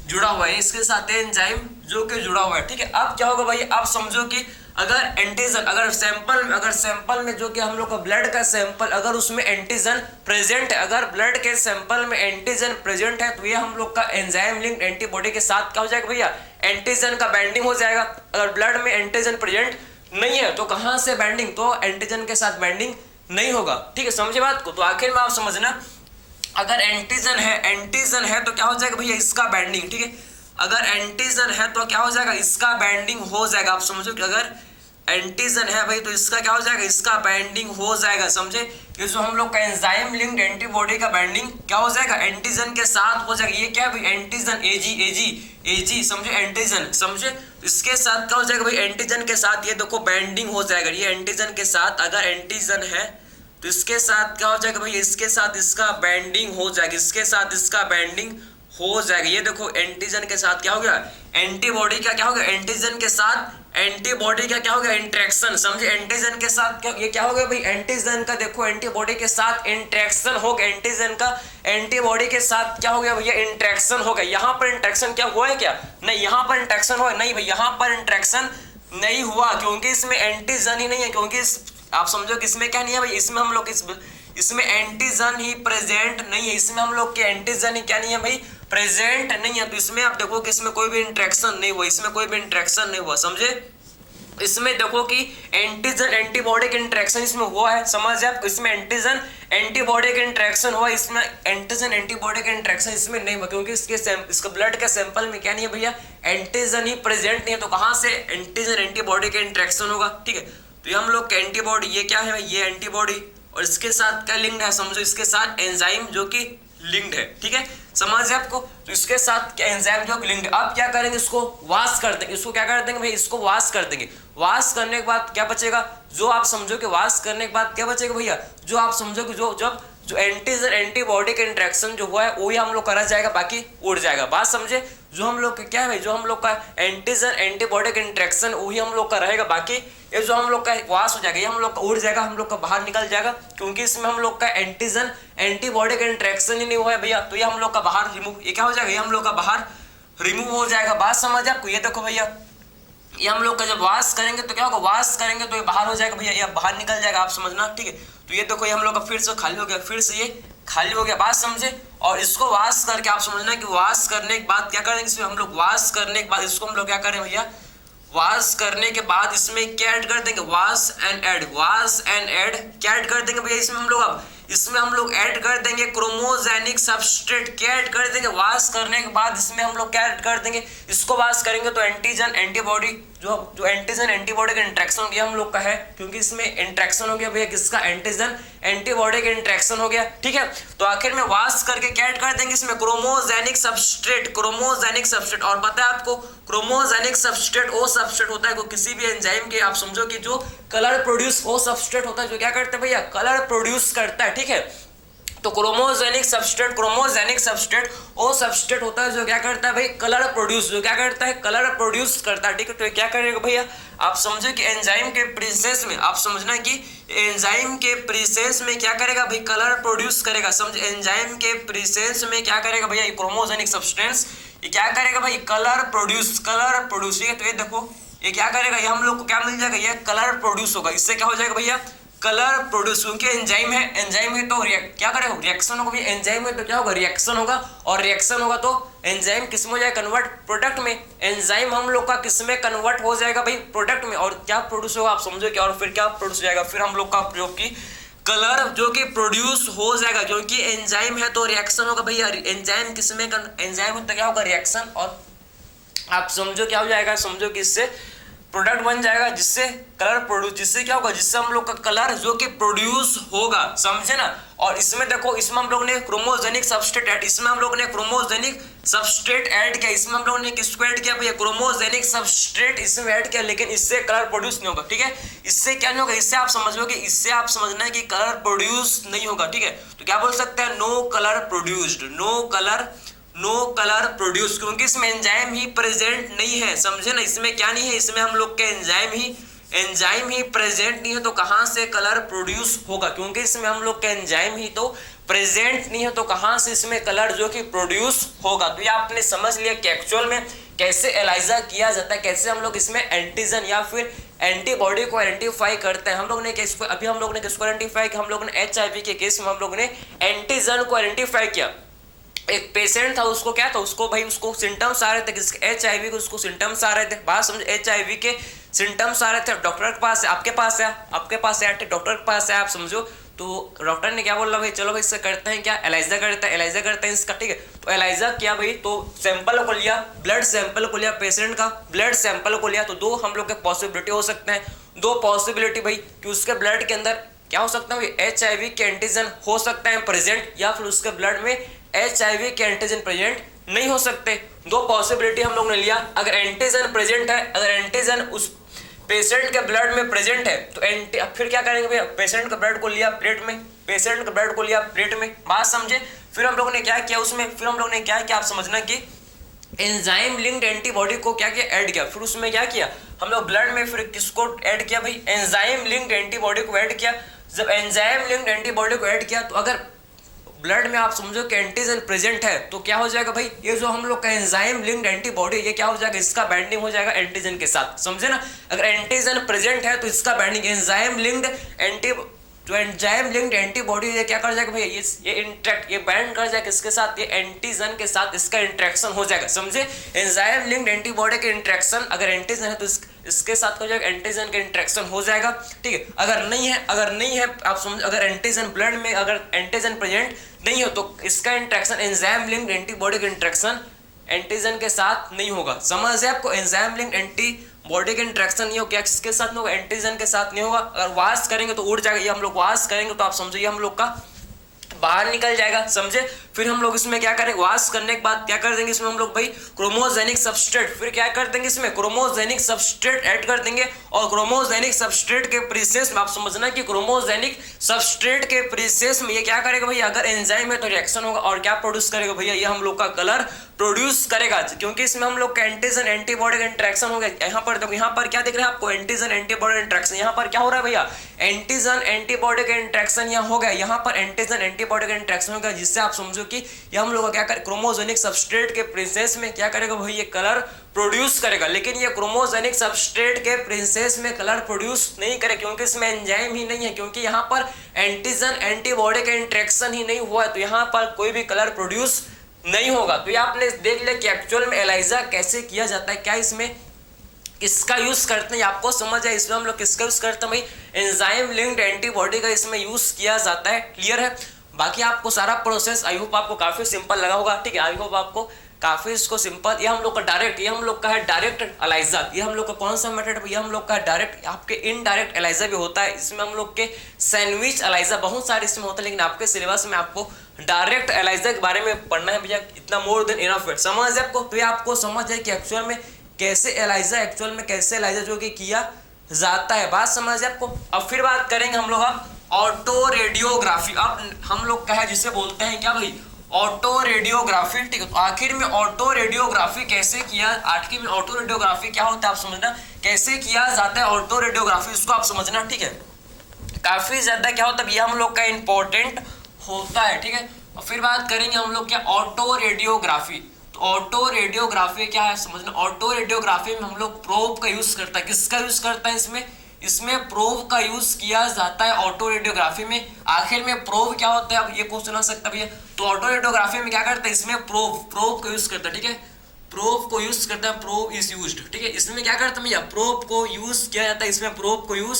जुड़ा हुआ है, इसके साथ ये एंजाइम जो कि जुड़ा हुआ है, ठीक है। अब क्या होगा भाई, आप समझो कि अगर एंटीजन, अगर सैंपल में जो कि हम लोग का ब्लड का सैंपल, अगर उसमें एंटीजन प्रेजेंट है, अगर ब्लड के सैंपल में एंटीजन प्रेजेंट है, तो ये हम लोग का एंजाइम लिंक्ड एंटीबॉडी के साथ क्या हो जाएगा भैया, एंटीजन का बाइंडिंग हो जाएगा। अगर ब्लड में एंटीजन प्रेजेंट नहीं है तो कहां से बाइंडिंग, तो एंटीजन के साथ बाइंडिंग नहीं होगा, ठीक है, समझे बात को। तो आखिर में आप समझना, अगर एंटीजन है तो क्या हो जाएगा भैया, इसका बाइंडिंग, ठीक है। अगर एंटीजन है तो क्या हो जाएगा, इसका बाइंडिंग हो जाएगा, आप समझो कि अगर एंटीजन है भाई तो इसका क्या हो जाएगा, इसका बाइंडिंग हो जाएगा, समझे। ये जो हम लोग का एंजाइम लिंक्ड एंटीबॉडी का बाइंडिंग क्या हो जाएगा, एंटीजन के साथ हो जाएगा। ये क्या है भाई, एंटीजन एजी, समझे, एंटीजन, समझे, इसके साथ क्या हो जाएगा भाई, एंटीजन के साथ ये देखो बाइंडिंग हो जाएगा। ये एंटीजन के साथ अगर एंटीजन है तो इसके साथ क्या हो जाएगा भाई, इसके साथ इसका बाइंडिंग हो जाएगा, इसके साथ इसका बाइंडिंग हो जाएगा। ये देखो एंटीजन के साथ क्या हो गया, एंटीबॉडी का क्या हो गया, एंटीजन के साथ एंटीबॉडी का क्या हो गया, इंटरेक्शन, समझे, एंटीजन के साथ क्या, ये क्या हो गया भाई, एंटीजन का देखो एंटीबॉडी के साथ इंटरेक्शन हो गया, एंटीजन का एंटीबॉडी के साथ क्या हो गया भैया, इंटरेक्शन हो गया। यहाँ पर इंटरेक्शन क्या हुआ है क्या, नहीं, यहाँ पर इंटरेक्शन हुआ नहीं भाई, यहाँ पर इंटरेक्शन नहीं हुआ, क्योंकि इसमें एंटीजन ही नहीं है, क्योंकि आप समझो कि इसमें क्या नहीं है भाई, इसमें हम लोग इसमें एंटीजन ही प्रेजेंट नहीं है, इसमें हम लोग के एंटीजन ही क्या नहीं है भाई, प्रेजेंट नहीं है। तो इसमें आप देखो कि इसमें कोई भी इंटरेक्शन नहीं हुआ, इसमें कोई भी इंटरेक्शन नहीं हुआ, समझे। इसमें देखो कि एंटीजन एंटीबॉडी के इंटरेक्शन इसमें हुआ है, समझ आप, इसमें एंटीजन एंटीबॉडी के इंटरेक्शन हुआ, इसमें एंटीजन एंटीबॉडी के इंटरेक्शन इसमें नहीं हुआ, क्योंकि इसका ब्लड के सैंपल में क्या नहीं है भैया, एंटीजन ही प्रेजेंट नहीं है। तो कहाँ से एंटीजन एंटीबॉडी के इंटरेक्शन होगा, ठीक है। तो ये हम लोग के एंटीबॉडी, ये क्या है, ये एंटीबॉडी, और इसके साथ क्या लिंक्ड है, समझो, इसके साथ एंजाइम जो कि लिंक्ड है, ठीक है, समझ आपको। तो इसके साथ क्या एंजाइम जो लिंक्ड है। अब क्या करेंगे, इसको वॉश कर देंगे, इसको क्या कर देंगे भाई, इसको वॉश कर देंगे। वॉश करने के बाद क्या बचेगा, जो आप समझो कि वॉश करने के बाद क्या बचेगा भैया, जो आप समझो कि जो एंटीजन एंटीबॉडी का इंटरेक्शन जो हुआ है वही हम लोग करा जाएगा, बाकी उड़ जाएगा, बात समझे। जो हम लोग का क्या है भाई, जो हम लोग का एंटीजन एंटीबॉडी का इंटरेक्शन वही हम लोग का रहेगा, बाकी ये जो हम लोग का वास हो जाएगा, ये हम लोग का उड़ जाएगा, हम लोग का बाहर निकल जाएगा, क्योंकि इसमें हम लोग का एंटीजन एंटीबॉडी का इंटरेक्शन ही नहीं हुआ है भैया। तो ये हम लोग का बाहर रिमूव, ये क्या हो जाएगा, ये हम लोग का बाहर रिमूव हो जाएगा, बात समझ आपको। ये देखो भैया, ये हम लोग का जब वॉश करेंगे तो क्या होगा, वॉश करेंगे तो ये बाहर हो जाएगा भैया, ये बाहर निकल जाएगा, आप समझना, ठीक है। तो ये देखो ये हम लोग का फिर से खाली हो गया, फिर से ये खाली हो गया, बात समझे। और इसको वॉश करके आप समझना कि वॉश करने के बाद क्या करेंगे, इसमें हम लोग वॉश करने के बाद इसको हम लोग क्या करें भैया, वॉश करने के बाद इसमें क्या ऐड कर देंगे, वॉश एंड ऐड क्या ऐड कर देंगे भैया, इसमें हम लोग अब इसमें हम लोग ऐड कर देंगे क्रोमोजेनिक सबस्ट्रेट। क्या ऐड कर देंगे, वॉश करने के बाद इसमें हम लोग क्या ऐड कर देंगे, इसको वॉश करेंगे तो एंटीजन एंटीबॉडी जो एंटीजन एंटीबॉडी का इंटरेक्शन हो गया हम लोग का है, क्योंकि इसमें इंटरेक्शन हो गया भैया, किसका, एंटीजन एंटीबॉडी का इंटरेक्शन हो गया, ठीक है। तो आखिर में वॉश करके क्या ऐड कर देंगे इसमें, क्रोमोजेनिक सबस्ट्रेट। और पता है आपको क्रोमोजेनिक सबस्ट्रेट वो सबस्ट्रेट होता है को किसी भी एंजाइम के, आप समझो कि जो कलर प्रोड्यूस वो सबस्ट्रेट होता है, जो क्या करता है भैया, कलर प्रोड्यूस करता है, ठीक है। तो क्रोमोजेनिक सबस्ट्रेट वो सबस्ट्रेट होता है जो क्या करता है भाई, कलर प्रोड्यूस, जो क्या करता है, कलर प्रोड्यूस करता है। ठीक है, तो ये क्या करेगा भैया, आप समझो कि एंजाइम के प्रोसेस में, आप समझना कि एंजाइम के प्रोसेस में क्या करेगा भाई, कलर प्रोड्यूस करेगा। समझ, एंजाइम के प्रोसेस में क्या करेगा भैया, ये क्रोमोजेनिक सब्सटेंस ये क्या करेगा भाई, कलर प्रोड्यूस। ठीक है, तो ये देखो ये क्या करेगा, ये हम लोग को क्या मिल जाएगा, ये कलर प्रोड्यूस होगा। इससे क्या हो जाएगा भैया, कलर प्रोड्यूस, क्योंकि एंजाइम है तो क्या करेगा, रिएक्शन होगा। एंजाइम है तो क्या होगा, रिएक्शन होगा, और रिएक्शन होगा तो एंजाइम किस में हो जाएगा, कन्वर्ट प्रोडक्ट में। एंजाइम हम लोग का किस में कन्वर्ट हो जाएगा भाई, प्रोडक्ट में। और क्या प्रोड्यूस होगा, आप समझो कि, और फिर क्या प्रोड्यूस हो जाएगा, फिर हम लोग का प्रयोग की कलर जो कि प्रोड्यूस हो जाएगा, क्योंकि एंजाइम है तो रिएक्शन होगा भैया। एंजाइम किस में, एंजाइम है तो क्या होगा, रिएक्शन, और आप समझो क्या हो जाएगा, समझो कि इससे प्रोडक्ट बन जाएगा, जिससे कलर प्रोड्यूस, जिससे क्या होगा, जिससे हम लोग का कलर जो कि प्रोड्यूस होगा, समझे ना। और इसमें देखो, इसमें हम लोग ने क्रोमोजेनिक सबस्ट्रेट ऐड, इसमें हम लोग ने क्रोमोजेनिक सबस्ट्रेट ऐड किया, इसमें हम लोग ने किसको ऐड किया भैया, क्रोमोजेनिक सबस्ट्रेट इसमें ऐड किया, लेकिन इससे कलर प्रोड्यूस नहीं होगा। ठीक है, इससे क्या नहीं होगा, इससे आप समझोगे, इससे आप समझना है कि कलर प्रोड्यूस नहीं होगा। ठीक है, तो क्या बोल सकते हैं, no colour produced, no colour produce, क्योंकि इसमें एंजाइम ही प्रेजेंट नहीं है। समझे ना, इसमें क्या नहीं है, इसमें हम लोग के एंजाइम ही प्रेजेंट नहीं है, तो कहां से कलर प्रोड्यूस होगा, क्योंकि इसमें हम लोग के एंजाइम ही तो प्रेजेंट नहीं है, तो कहां से इसमें कलर जो कि प्रोड्यूस होगा। तो ये आपने समझ लिया कि एक्चुअल में कैसे एलाइजा किया जाता है, कैसे हम लोग इसमें एंटीजन या फिर एंटीबॉडी को आइडेंटिफाई करते हैं। हम लोग ने किसको, अभी हम लोग ने किसको आइडेंटिफाई किया, हम लोग ने HIV के केस में हम लोग ने एंटीजन को आइडेंटिफाई किया। एक पेशेंट था, उसको क्या था, उसको भाई उसको सिम्टम्स आ रहे थे, किसके, HIV के उसको सिम्टम्स आ रहे थे। बात समझ, HIV के सिम्टम्स आ रहे थे, डॉक्टर के पास, आपके पास है डॉक्टर के पास है, आप समझो। तो डॉक्टर ने क्या बोला भाई, चलो भाई इससे करते हैं क्या, एलाइजा करते हैं इसका। ठीक है, तो एलाइजा किया भाई, तो सैंपल को लिया, ब्लड सैंपल को लिया, पेशेंट का ब्लड सैंपल को लिया। तो दो हम लोग के पॉसिबिलिटी हो सकते हैं, दो पॉसिबिलिटी भाई, कि उसके ब्लड के अंदर क्या हो सकता है, HIV के एंटीजन हो सकता है प्रेजेंट, या फिर उसके ब्लड में HIV के एंटीजन प्रेजेंट नहीं हो सकते। दो पॉसिबिलिटी हम लोग ने लिया। अगर एंटीजन प्रेजेंट है, अगर एंटीजन उस पेशेंट के ब्लड में प्रेजेंट है, तो फिर क्या करेंगे भैया, पेशेंट के ब्लड को लिया प्लेट में, बात समझे। फिर हम लोगों ने क्या किया उसमें, आप समझना कि एंजाइम लिंक्ड एंटीबॉडी को क्या किया, ऐड किया। फिर उसमें क्या किया हम लोग, ब्लड में फिर किसको ऐड किया भाई, एंजाइम लिंक्ड एंटीबॉडी को ऐड किया। जब एंजाइम लिंक्ड एंटीबॉडी को ऐड किया, तो अगर ब्लड में आप समझो कि एंटीजन प्रेजेंट है, तो क्या हो जाएगा भाई, ये जो हम लोग का एंजाइम लिंक्ड एंटीबॉडी, ये क्या हो जाएगा, इसका बाइंडिंग हो जाएगा एंटीजन के साथ। समझे ना, अगर एंटीजन प्रेजेंट है तो इसका बाइंडिंग एंजाइम लिंक्ड एंटीबॉडी ये क्या कर जाएगा भैया, ये बाइंड कर जाएगा किसके साथ, ये एंटीजन के साथ, इसका इंटरेक्शन हो जाएगा। समझे, एंजाइम लिंक्ड एंटीबॉडी के इंटरेक्शन, अगर एंटीजन है तो इसके साथ हो जाएगा, एंटीजन के इंटरेक्शन हो जाएगा। ठीक है, अगर नहीं है आप समझ, अगर एंटीजन ब्लड में अगर एंटीजन प्रेजेंट नहीं हो, तो इसका इंटरेक्शन एंजाइम लिंक्ड एंटीबॉडी का इंटरेक्शन एंटीजन के साथ नहीं होगा। समझ है आपको, एंजाइम लिंक्ड एंटीबॉडी का इंटरेक्शन नहीं होगा, किसके साथ नहीं होगा, एंटीजन के साथ नहीं होगा। अगर वाश करेंगे तो उड़ जाएगा, ये हम लोग वाश करेंगे तो आप समझिए हम लोग का बाहर निकल जाएगा। समझे, फिर हम लोग इसमें क्या करेंगे, वॉश करने के बाद क्या कर देंगे इसमें हम लोग भाई, क्रोमोजेनिक सबस्ट्रेट, फिर क्या कर देंगे इसमें, क्रोमोजेनिक सबस्ट्रेट ऐड कर देंगे। और क्रोमोजेनिक सबस्ट्रेट के प्रोसेस में आप समझना कि क्रोमोजेनिक सबस्ट्रेट के प्रोसेस में ये क्या करेगा भैया, अगर एंजाइम है तो रिएक्शन होगा, और क्या प्रोड्यूस करेगा भैया, ये हम लोग का कलर प्रोड्यूस करेगा, क्योंकि इसमें हम लोग का एंटीजन एंटीबॉडी का इंटरेक्शन हो गया। यहाँ पर देखो, यहाँ पर क्या दिख रहा है आपको, एंटीजन एंटीबॉडी इंटरेक्शन। यहाँ पर क्या हो रहा है भैया, एंटीजन एंटीबॉडी का इंटरेक्शन यहाँ हो गया, यहाँ पर एंटीजन एंटीबॉडी का इंटरेक्शन हो गया, जिससे आप समझो कि ये हम लोग क्या कर, क्रोमोजेनिक सबस्ट्रेट के प्रोसेस में क्या करेगा भाई, ये कलर प्रोड्यूस करेगा। लेकिन ये क्रोमोजेनिक सबस्ट्रेट के प्रोसेस में कलर प्रोड्यूस नहीं करेगा, क्योंकि इसमें एंजाइम ही नहीं है, क्योंकि यहाँ पर एंटीजन एंटीबॉडी का इंटरेक्शन ही नहीं हुआ है, तो यहाँ पर कोई भी कलर प्रोड्यूस नहीं होगा। तो ये आपने देख लिया कि एक्चुअल में एलाइजा कैसे किया जाता है, क्या इसमें किसका यूज करते हैं, आपको समझ है। इसमें हम लोग किसका यूज करते हैं भाई, एंजाइम लिंक्ड एंटीबॉडी का इसमें यूज किया जाता है। क्लियर है, बाकी आपको सारा प्रोसेस आई होप आपको काफी सिंपल लगा होगा। ठीक है, आई होप आपको काफी इसको सिंपल, ये हम लोग का डायरेक्ट, ये हम लोग का है डायरेक्ट एलाइजा। ये हम लोग का कौन सा मेथड है, ये हम लोग का डायरेक्ट, आपके इनडायरेक्ट एलाइजा भी होता है। इसमें हम लोग के सैंडविच एलाइजा बहुत सारे इसमें होता है, लेकिन आपके सिलेबस में आपको डायरेक्ट एलाइजा के बारे में पढ़ना है भैया, इतना मोर देन इनफ है। समझ है आपको, तो ये आपको समझ है कि एक्चुअल में कैसे एलाइजा जो कि किया जाता है, बात समझ है आपको। अब फिर बात करेंगे हम लोग अब ऑटो रेडियोग्राफी। अब हम लोग क्या है जिसे बोलते हैं क्या भाई, ऑटो रेडियोग्राफी, ठीक है। तो आखिर में ऑटो रेडियोग्राफी कैसे किया, आखिर में ऑटो रेडियोग्राफी क्या होता है आप समझना, कैसे किया जाता है ऑटो रेडियोग्राफी, उसको आप समझना, ठीक है। काफी ज्यादा क्या होता है ये हम लोग का इंपॉर्टेंट होता है, ठीक है। और फिर बात करेंगे हम लोग क्या, ऑटो रेडियोग्राफी। तो ऑटो रेडियोग्राफी क्या है समझना, ऑटो रेडियोग्राफी में हम लोग प्रोब का यूज करता है, किसका यूज करता है इसमें प्रोब का यूज किया जाता है ऑटो रेडियोग्राफी में। आखिर में प्रोब क्या होता है, अब ये क्वेश्चन आ सकता है भैया, तो ऑटो रेडियोग्राफी में क्या करता है, इसमें प्रोब का यूज करता है, ठीक है। प्रोब को यूज करता है, प्रोब इज यूज्ड, ठीक है। इसमें क्या करता है भैया, प्रोब को यूज किया जाता है, इसमें प्रोब को यूज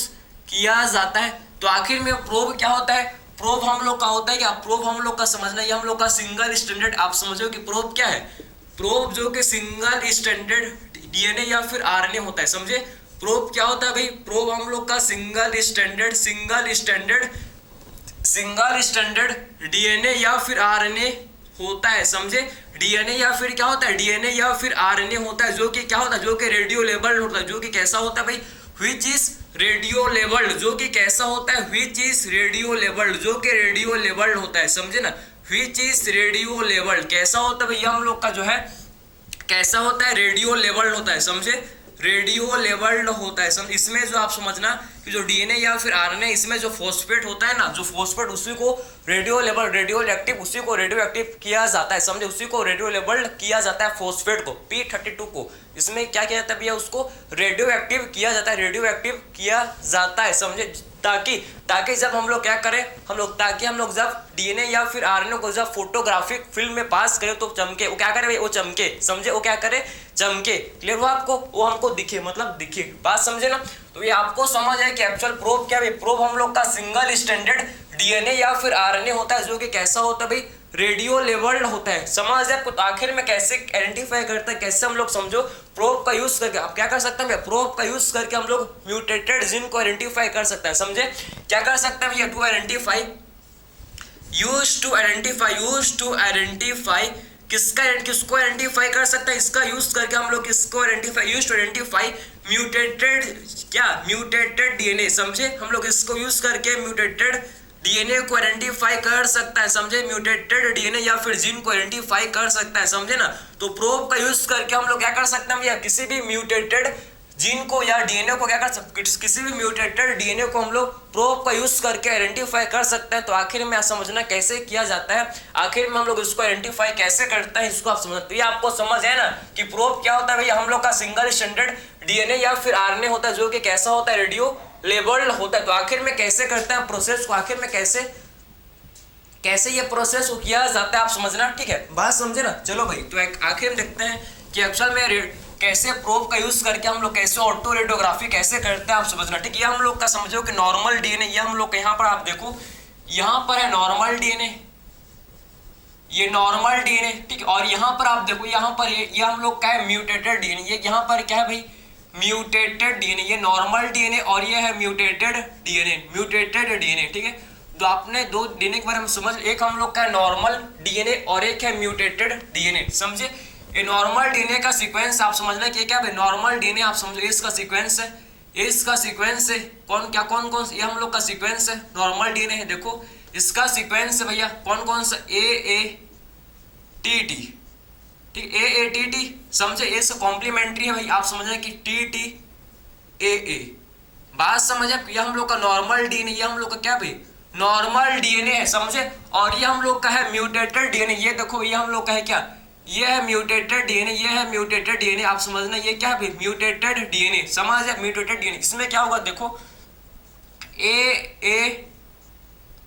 किया जाता है। तो आखिर में प्रोब क्या होता है, प्रोब हम लोग का होता है क्या, प्रोब हम लोग का समझना, ये हम लोग का सिंगल स्टैंडर्ड, आप समझो कि प्रोब क्या है, प्रोब जो कि सिंगल स्टैंडर्ड डीएनए या फिर आरएनए होता है, समझे। प्रोब क्या होता है भाई, प्रोब हम लोग का सिंगल स्टैंडर्ड डीएनए या फिर आरएनए होता है, समझे। डीएनए या फिर क्या होता है, डीएनए या फिर आरएनए होता है, जो कि क्या होता है, जो कि रेडियो लेबल्ड होता है, जो कि कैसा होता है भाई, व्हिच इज रेडियो लेबल्ड, जो कि कैसा होता है, व्हिच इज रेडियो लेबल्ड, जो कि रेडियो लेबल्ड होता है, समझे ना। व्हिच इज रेडियो लेबल्ड कैसा होता है भैया, हम लोग का जो है कैसा होता है, रेडियो लेबल्ड होता है, समझे। रेडियो लेबल्ड होता है, समझ। इसमें जो आप समझना कि जो डीएनए या फिर आरएनए, इसमें जो फॉस्फेट होता है ना, जो फॉस्फेट उसी को रेडियो लेबल, रेडियो एक्टिव, उसी को रेडियो एक्टिव किया जाता है, समझे। उसी को रेडियो लेबल्ड किया जाता है, फॉस्फेट को, P32 को। इसमें क्या किया जाता है भैया, उसको रेडियो एक्टिव किया जाता है, रेडियो एक्टिव किया जाता है, समझे। ताकि जब हम लोग क्या करें, ताकि हम लोग जब डीएनए या फिर आरएनए को जब फोटोग्राफिक फिल्म में पास करें तो चमके, वो क्या करे भाई, वो चमके, समझे। वो क्या करे, चमके। क्लियर हुआ आपको, वो हमको दिखे, मतलब दिखे, बात समझे ना। तो ये आपको समझ है कि एक्चुअल प्रोब क्या है, प्रोब हम लोग का सिंगल स्टैंडर्ड डीएनए या फिर आरएनए होता है, जो कि कैसा होता है भाई, रेडियो लेबल्ड होता है, समझ है आपको। तो आखिर में कैसे आइडेंटिफाई करते हैं, कैसे हम लोग समझो, प्रोब का यूज करके आप क्या कर सकते हैं, प्रोब का यूज करके हम लोग म्यूटेटेड जीन को आइडेंटिफाई कर सकते हैं, समझे। क्या कर सकते हैं भैया, to identify, use to identify, किसको आइडेंटिफाई कर सकते हैं, इसका यूज करके हम लोग किसको identify, use to identify mutated DNA, समझे। हम लोग इसको यूज करके म्यूटेटेड डीएनए को आइडेंटिफाई कर सकता है, समझे। म्यूटेटेड डीएनए या फिर जीन को आइडेंटिफाई कर सकता है, समझे ना। तो प्रोब का यूज करके हम लोग क्या कर सकते हैं भैया, किसी भी म्यूटेटेड जीन को या डीएनए को क्या कर सकते, किसी भी म्यूटेटेड डीएनए को हम लोग प्रोब का यूज करके आइडेंटिफाई कर सकते हैं। तो आखिर में समझना कैसे किया जाता है, आखिर में हम लोग इसको आइडेंटिफाई कैसे करते हैं, इसको आप समझते। तो ये आपको समझ है ना कि प्रोब क्या होता है भैया, हम लोग का सिंगल स्टैंडर्ड डीएनए या फिर आरएनए होता है, जो कि कैसा होता है, रेडियो लेबल्ड होता है। तो आखिर में कैसे करते हैं प्रोसेस को, आखिर में कैसे ये प्रोसेस को किया जाता है, आप समझना, ठीक है, बात समझे ना। चलो भाई, तो एक आखिर में देखते हैं कि एक्चुअल में कैसे प्रोब का यूज करके हम लोग कैसे ऑटो रेडियोग्राफी कैसे करते हैं, आप समझना, ठीक है। ये हम लोग का समझो कि नॉर्मल डीएनए, ये हम लोग यहाँ पर आप देखो, यहाँ पर है नॉर्मल डीएनए, ये नॉर्मल डीएनए, ठीक है। और यहाँ पर आप देखो, यहाँ पर ये हम लोग का है म्यूटेटेड डीएनए, ये यहाँ पर क्या है भाई, म्यूटेटेड डीएनए, ये नॉर्मल डीएनए और ये है म्यूटेटेड डीएनए, ठीक है। तो आपने दो डीएनए के बारे में समझ, एक हम लोग का है नॉर्मल डीएनए और एक है म्यूटेटेड डीएनए, समझे। ये नॉर्मल डीएनए का सीक्वेंस आप समझना कि क्या है, नॉर्मल डीएनए आप समझो, इसका सीक्वेंस है, इसका सीक्वेंस है कौन ये हम लोग का सीक्वेंस है, नॉर्मल डीएनए है, देखो इसका सीक्वेंस है भैया कौन सा, AATT, ठीक, AATT, समझे। ए से कॉम्प्लीमेंट्री है भाई, आप समझना कि TTAA, बात समझे। ये हम लोग का नॉर्मल डीएनए, ये हम लोग का क्या भाई, नॉर्मल डीएनए है, समझे। और ये हम लोग का है म्यूटेटेड डीएनए, ये देखो ये हम लोग का है क्या, ये है म्यूटेटेड डीएनए, ये है म्यूटेटेड डीएनए, आप समझना ये क्या है म्यूटेटेड डीएनए, समझ है, म्यूटेटेड डीएनए। इसमें क्या होगा देखो, A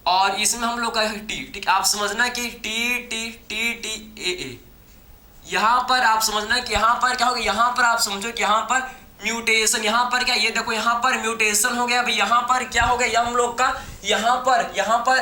और इसमें हम लोग का है T, ठीक, आप समझना कि TTAA। यहाँ पर आप समझना कि यहाँ पर क्या होगा, यहाँ पर आप समझो कि यहाँ पर म्यूटेशन, यहाँ पर क्या, ये देखो यहाँ पर म्यूटेशन हो गया भाई, यहाँ पर क्या हो गया, ये हम लोग का यहाँ पर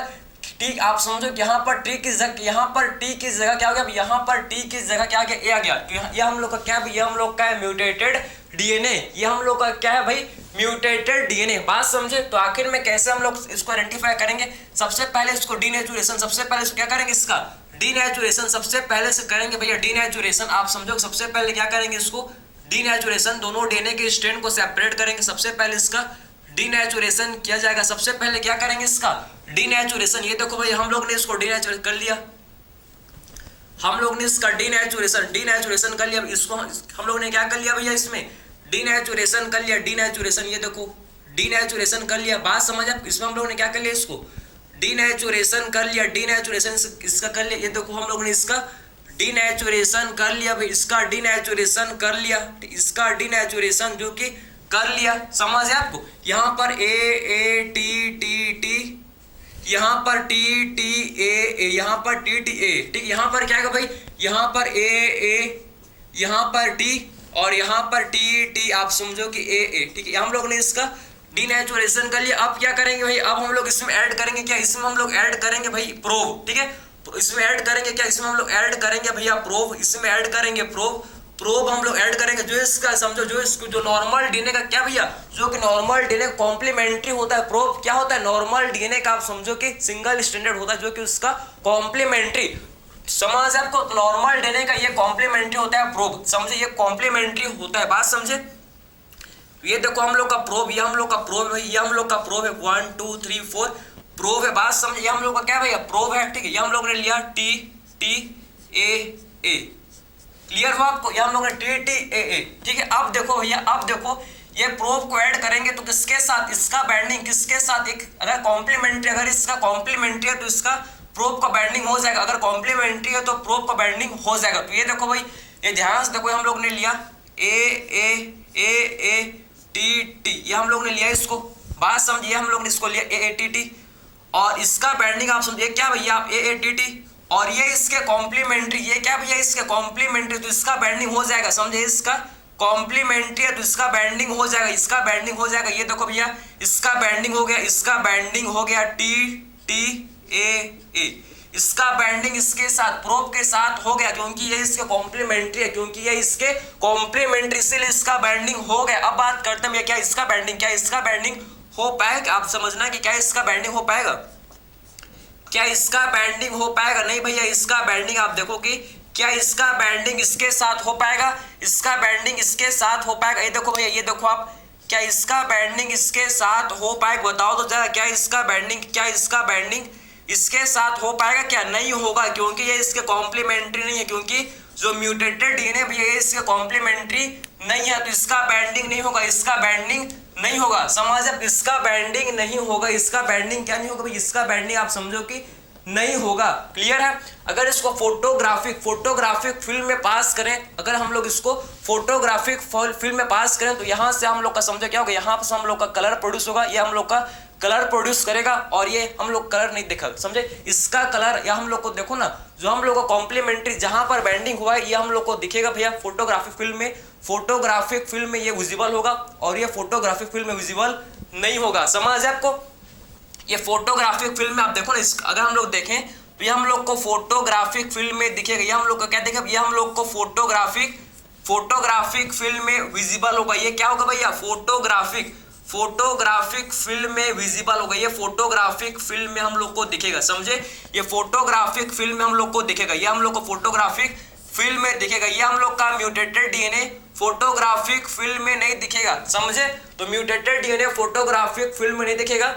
टी, आप समझो कि यहाँ पर टी की जगह, यहाँ पर टी की जगह क्या हो गया, यहाँ पर टी की जगह क्या आ गया, ए आ गया। तो ये हम लोग का क्या है, ये हम लोग का है म्यूटेटेड डीएनए, ये हम लोग का क्या है भाई, म्यूटेटेड डीएनए, बात समझे। तो आखिर में कैसे हम लोग इसको आइडेंटिफाई करेंगे, सबसे पहले इसको डीनेचुरेशन, सबसे पहले इसको क्या करेंगे, इसका डीनेचुरेशन सबसे पहले से करेंगे भैया, डीनेचुरेशन, आप समझो सबसे पहले क्या करेंगे, इसको डीनेचुरेशन, दोनों डीएनए के स्ट्रैंड को सेपरेट करेंगे, सबसे पहले इसका डीनेचुरेशन किया जाएगा। सबसे पहले क्या करेंगे इसका डीनेचुरेशन। ये देखो भाई हम लोग ने इसको डीनेचुरेट कर लिया, हम लोग ने इसका डीनेचुरेशन कर लिया। इसको हम लोग ने क्या कर लिया भैया, इसमें डीनेचुरेशन कर लिया, डीनेचुरेशन, ये देखो डीनेचुरेशन कर लिया। बात समझ आप, इसमें हम लोग ने क्या कर लिया, इसको डीनेचुरेशन कर लिया, डीनेचुरेशन इसका कर लिया। ये देखो हम लोग ने इसका डीनेचुरेशन कर लिया भाई, इसका डीनेचुरेशन कर लिया, इसका डीनेचुरेशन जो कि कर लिया। समझ है आपको, यहाँ पर ए टी टी टी, यहाँ पर टी टी ए, यहाँ पर टी टी ए, ठीक। यहाँ पर क्या है भाई, यहाँ पर ए, यहाँ पर टी और यहाँ पर टी टी, आप समझो कि ए, ठीक है। हम लोग ने इसका डीनेचुरेशन कर लिया। अब क्या करेंगे भाई, अब हम लोग इसमें ऐड करेंगे क्या, इसमें हम लोग ऐड करेंगे भाई प्रोब, ठीक है। तो इसमें ऐड करेंगे क्या, इसमें हम लोग ऐड करेंगे भैया प्रोब, इसमें ऐड करेंगे प्रोब हम लोग ऐड करेंगे। जो इसका समझो, जो इसको जो नॉर्मल डीएनए का क्या भैया, जो कि नॉर्मल डीएनए कॉम्प्लीमेंट्री होता है। प्रोब क्या होता है, नॉर्मल डीएनए का आप समझो कि सिंगल स्टैंडर्ड होता है, जो कि उसका कॉम्प्लीमेंट्री, समझ आपको, नॉर्मल डीएनए का ये कॉम्प्लीमेंट्री होता है प्रोब, समझे, ये कॉम्प्लीमेंट्री होता है, बात समझे। ये देखो हम लोग का प्रोब, ये हम लोग का प्रोब है, ये हम लोग का प्रोब है, 1 2 3 4 प्रोब है, बात समझे। ये हम लोग का क्या भैया प्रोब है, ठीक है। ये हम लोग ने लिया टी टी ए, क्लियर हुआ आपको, ये हम लोग ने टी टी ए, ठीक है। अब देखो भैया, अब देखो ये प्रोब को ऐड करेंगे तो किसके साथ, इसका बाइंडिंग किसके साथ, एक अगर कॉम्प्लीमेंट्री, अगर इसका कॉम्प्लीमेंट्री है तो इसका प्रोब का बाइंडिंग हो जाएगा, अगर कॉम्प्लीमेंट्री है तो प्रोब का बाइंडिंग हो जाएगा। तो ये देखो भाई, ये ध्यान से देखो, हम लोग ने लिया ए टी टी, ये हम लोग ने लिया इसको, बात समझिए, हम लोग ने इसको लिया ए टी टी और इसका बाइंडिंग आप समझिए क्या भैया, आप ए टी टी और ये इसके कॉम्प्लीमेंट्री, ये क्या भैया इसके कॉम्प्लीमेंट्री, तो इसका बाइंडिंग हो जाएगा, समझे, इसका कॉम्प्लीमेंट्री है तो इसका बाइंडिंग हो जाएगा, इसका बाइंडिंग हो जाएगा। ये देखो भैया इसका बाइंडिंग हो गया, इसका बाइंडिंग हो गया टी टी ए, इसका बाइंडिंग इसके साथ प्रोब के साथ हो गया, क्योंकि ये इसके कॉम्प्लीमेंट्री है, क्योंकि ये इसके कॉम्प्लीमेंट्री, इसीलिए इसका बाइंडिंग हो गया। अब बात करते हैं क्या इसका बाइंडिंग, क्या इसका बाइंडिंग हो पाएगा, आप समझना कि क्या इसका बाइंडिंग हो पाएगा, क्या इसका बाइंडिंग हो पाएगा, नहीं भैया इसका बाइंडिंग आप देखो कि क्या इसका बाइंडिंग इसके साथ हो पाएगा, इसका बाइंडिंग इसके साथ हो पाएगा। ये देखो भैया, ये देखो आप, क्या इसका बाइंडिंग इसके साथ हो पाएगा, बताओ तो जरा, क्या इसका बाइंडिंग इसके साथ हो पाएगा, क्या नहीं होगा, क्योंकि ये इसके कॉम्प्लीमेंट्री नहीं है, क्योंकि जो म्यूटेटेड डीएनए भी है इसके कॉम्प्लीमेंट्री नहीं है, तो इसका बाइंडिंग नहीं होगा, इसका बाइंडिंग नहीं होगा, समझ, अब इसका बाइंडिंग नहीं होगा, इसका बाइंडिंग क्या नहीं होगा भाई, इसका बाइंडिंग आप समझो कि नहीं होगा, क्लियर है। अगर इसको फोटोग्राफिक फिल्म में पास करें, अगर हम लोग इसको फोटोग्राफिक फिल्म में पास करें तो यहाँ से हम लोग का समझो क्या होगा, यहाँ से हम लोग का कलर प्रोड्यूस होगा, ये हम लोग का कलर प्रोड्यूस करेगा और ये हम लोग कलर नहीं देखा, समझे, इसका कलर, या हम लोग को देखो ना, जो हम लोग को कॉम्प्लीमेंट्री जहां पर बाइंडिंग हुआ है ये हम लोग को दिखेगा भैया फोटोग्राफिक फिल्म में ये विजिबल होगा और ये फोटोग्राफिक फिल्म में विजिबल नहीं होगा, समझ है आपको। ये फोटोग्राफिक फिल्म में आप देखो ना, अगर हम लोग देखें तो ये हम लोग को फोटोग्राफिक फिल्म में दिखेगा, ये हम लोग को क्या देखेगा, ये हम लोग को फोटोग्राफिक फिल्म में विजिबल होगा। ये क्या होगा भैया, फोटोग्राफिक फिल्म में विजिबल होगा, ये फोटोग्राफिक फिल्म में हम लोग को दिखेगा, समझे, ये फोटोग्राफिक फिल्म में हम लोग को दिखेगा, ये हम लोग को फोटोग्राफिक फिल्म में दिखेगा। ये हम लोग का म्यूटेटेड डीएनए फोटोग्राफिक फिल्म में नहीं दिखेगा, समझे, तो म्यूटेटेड डीएनए फोटोग्राफिक फिल्म में नहीं दिखेगा।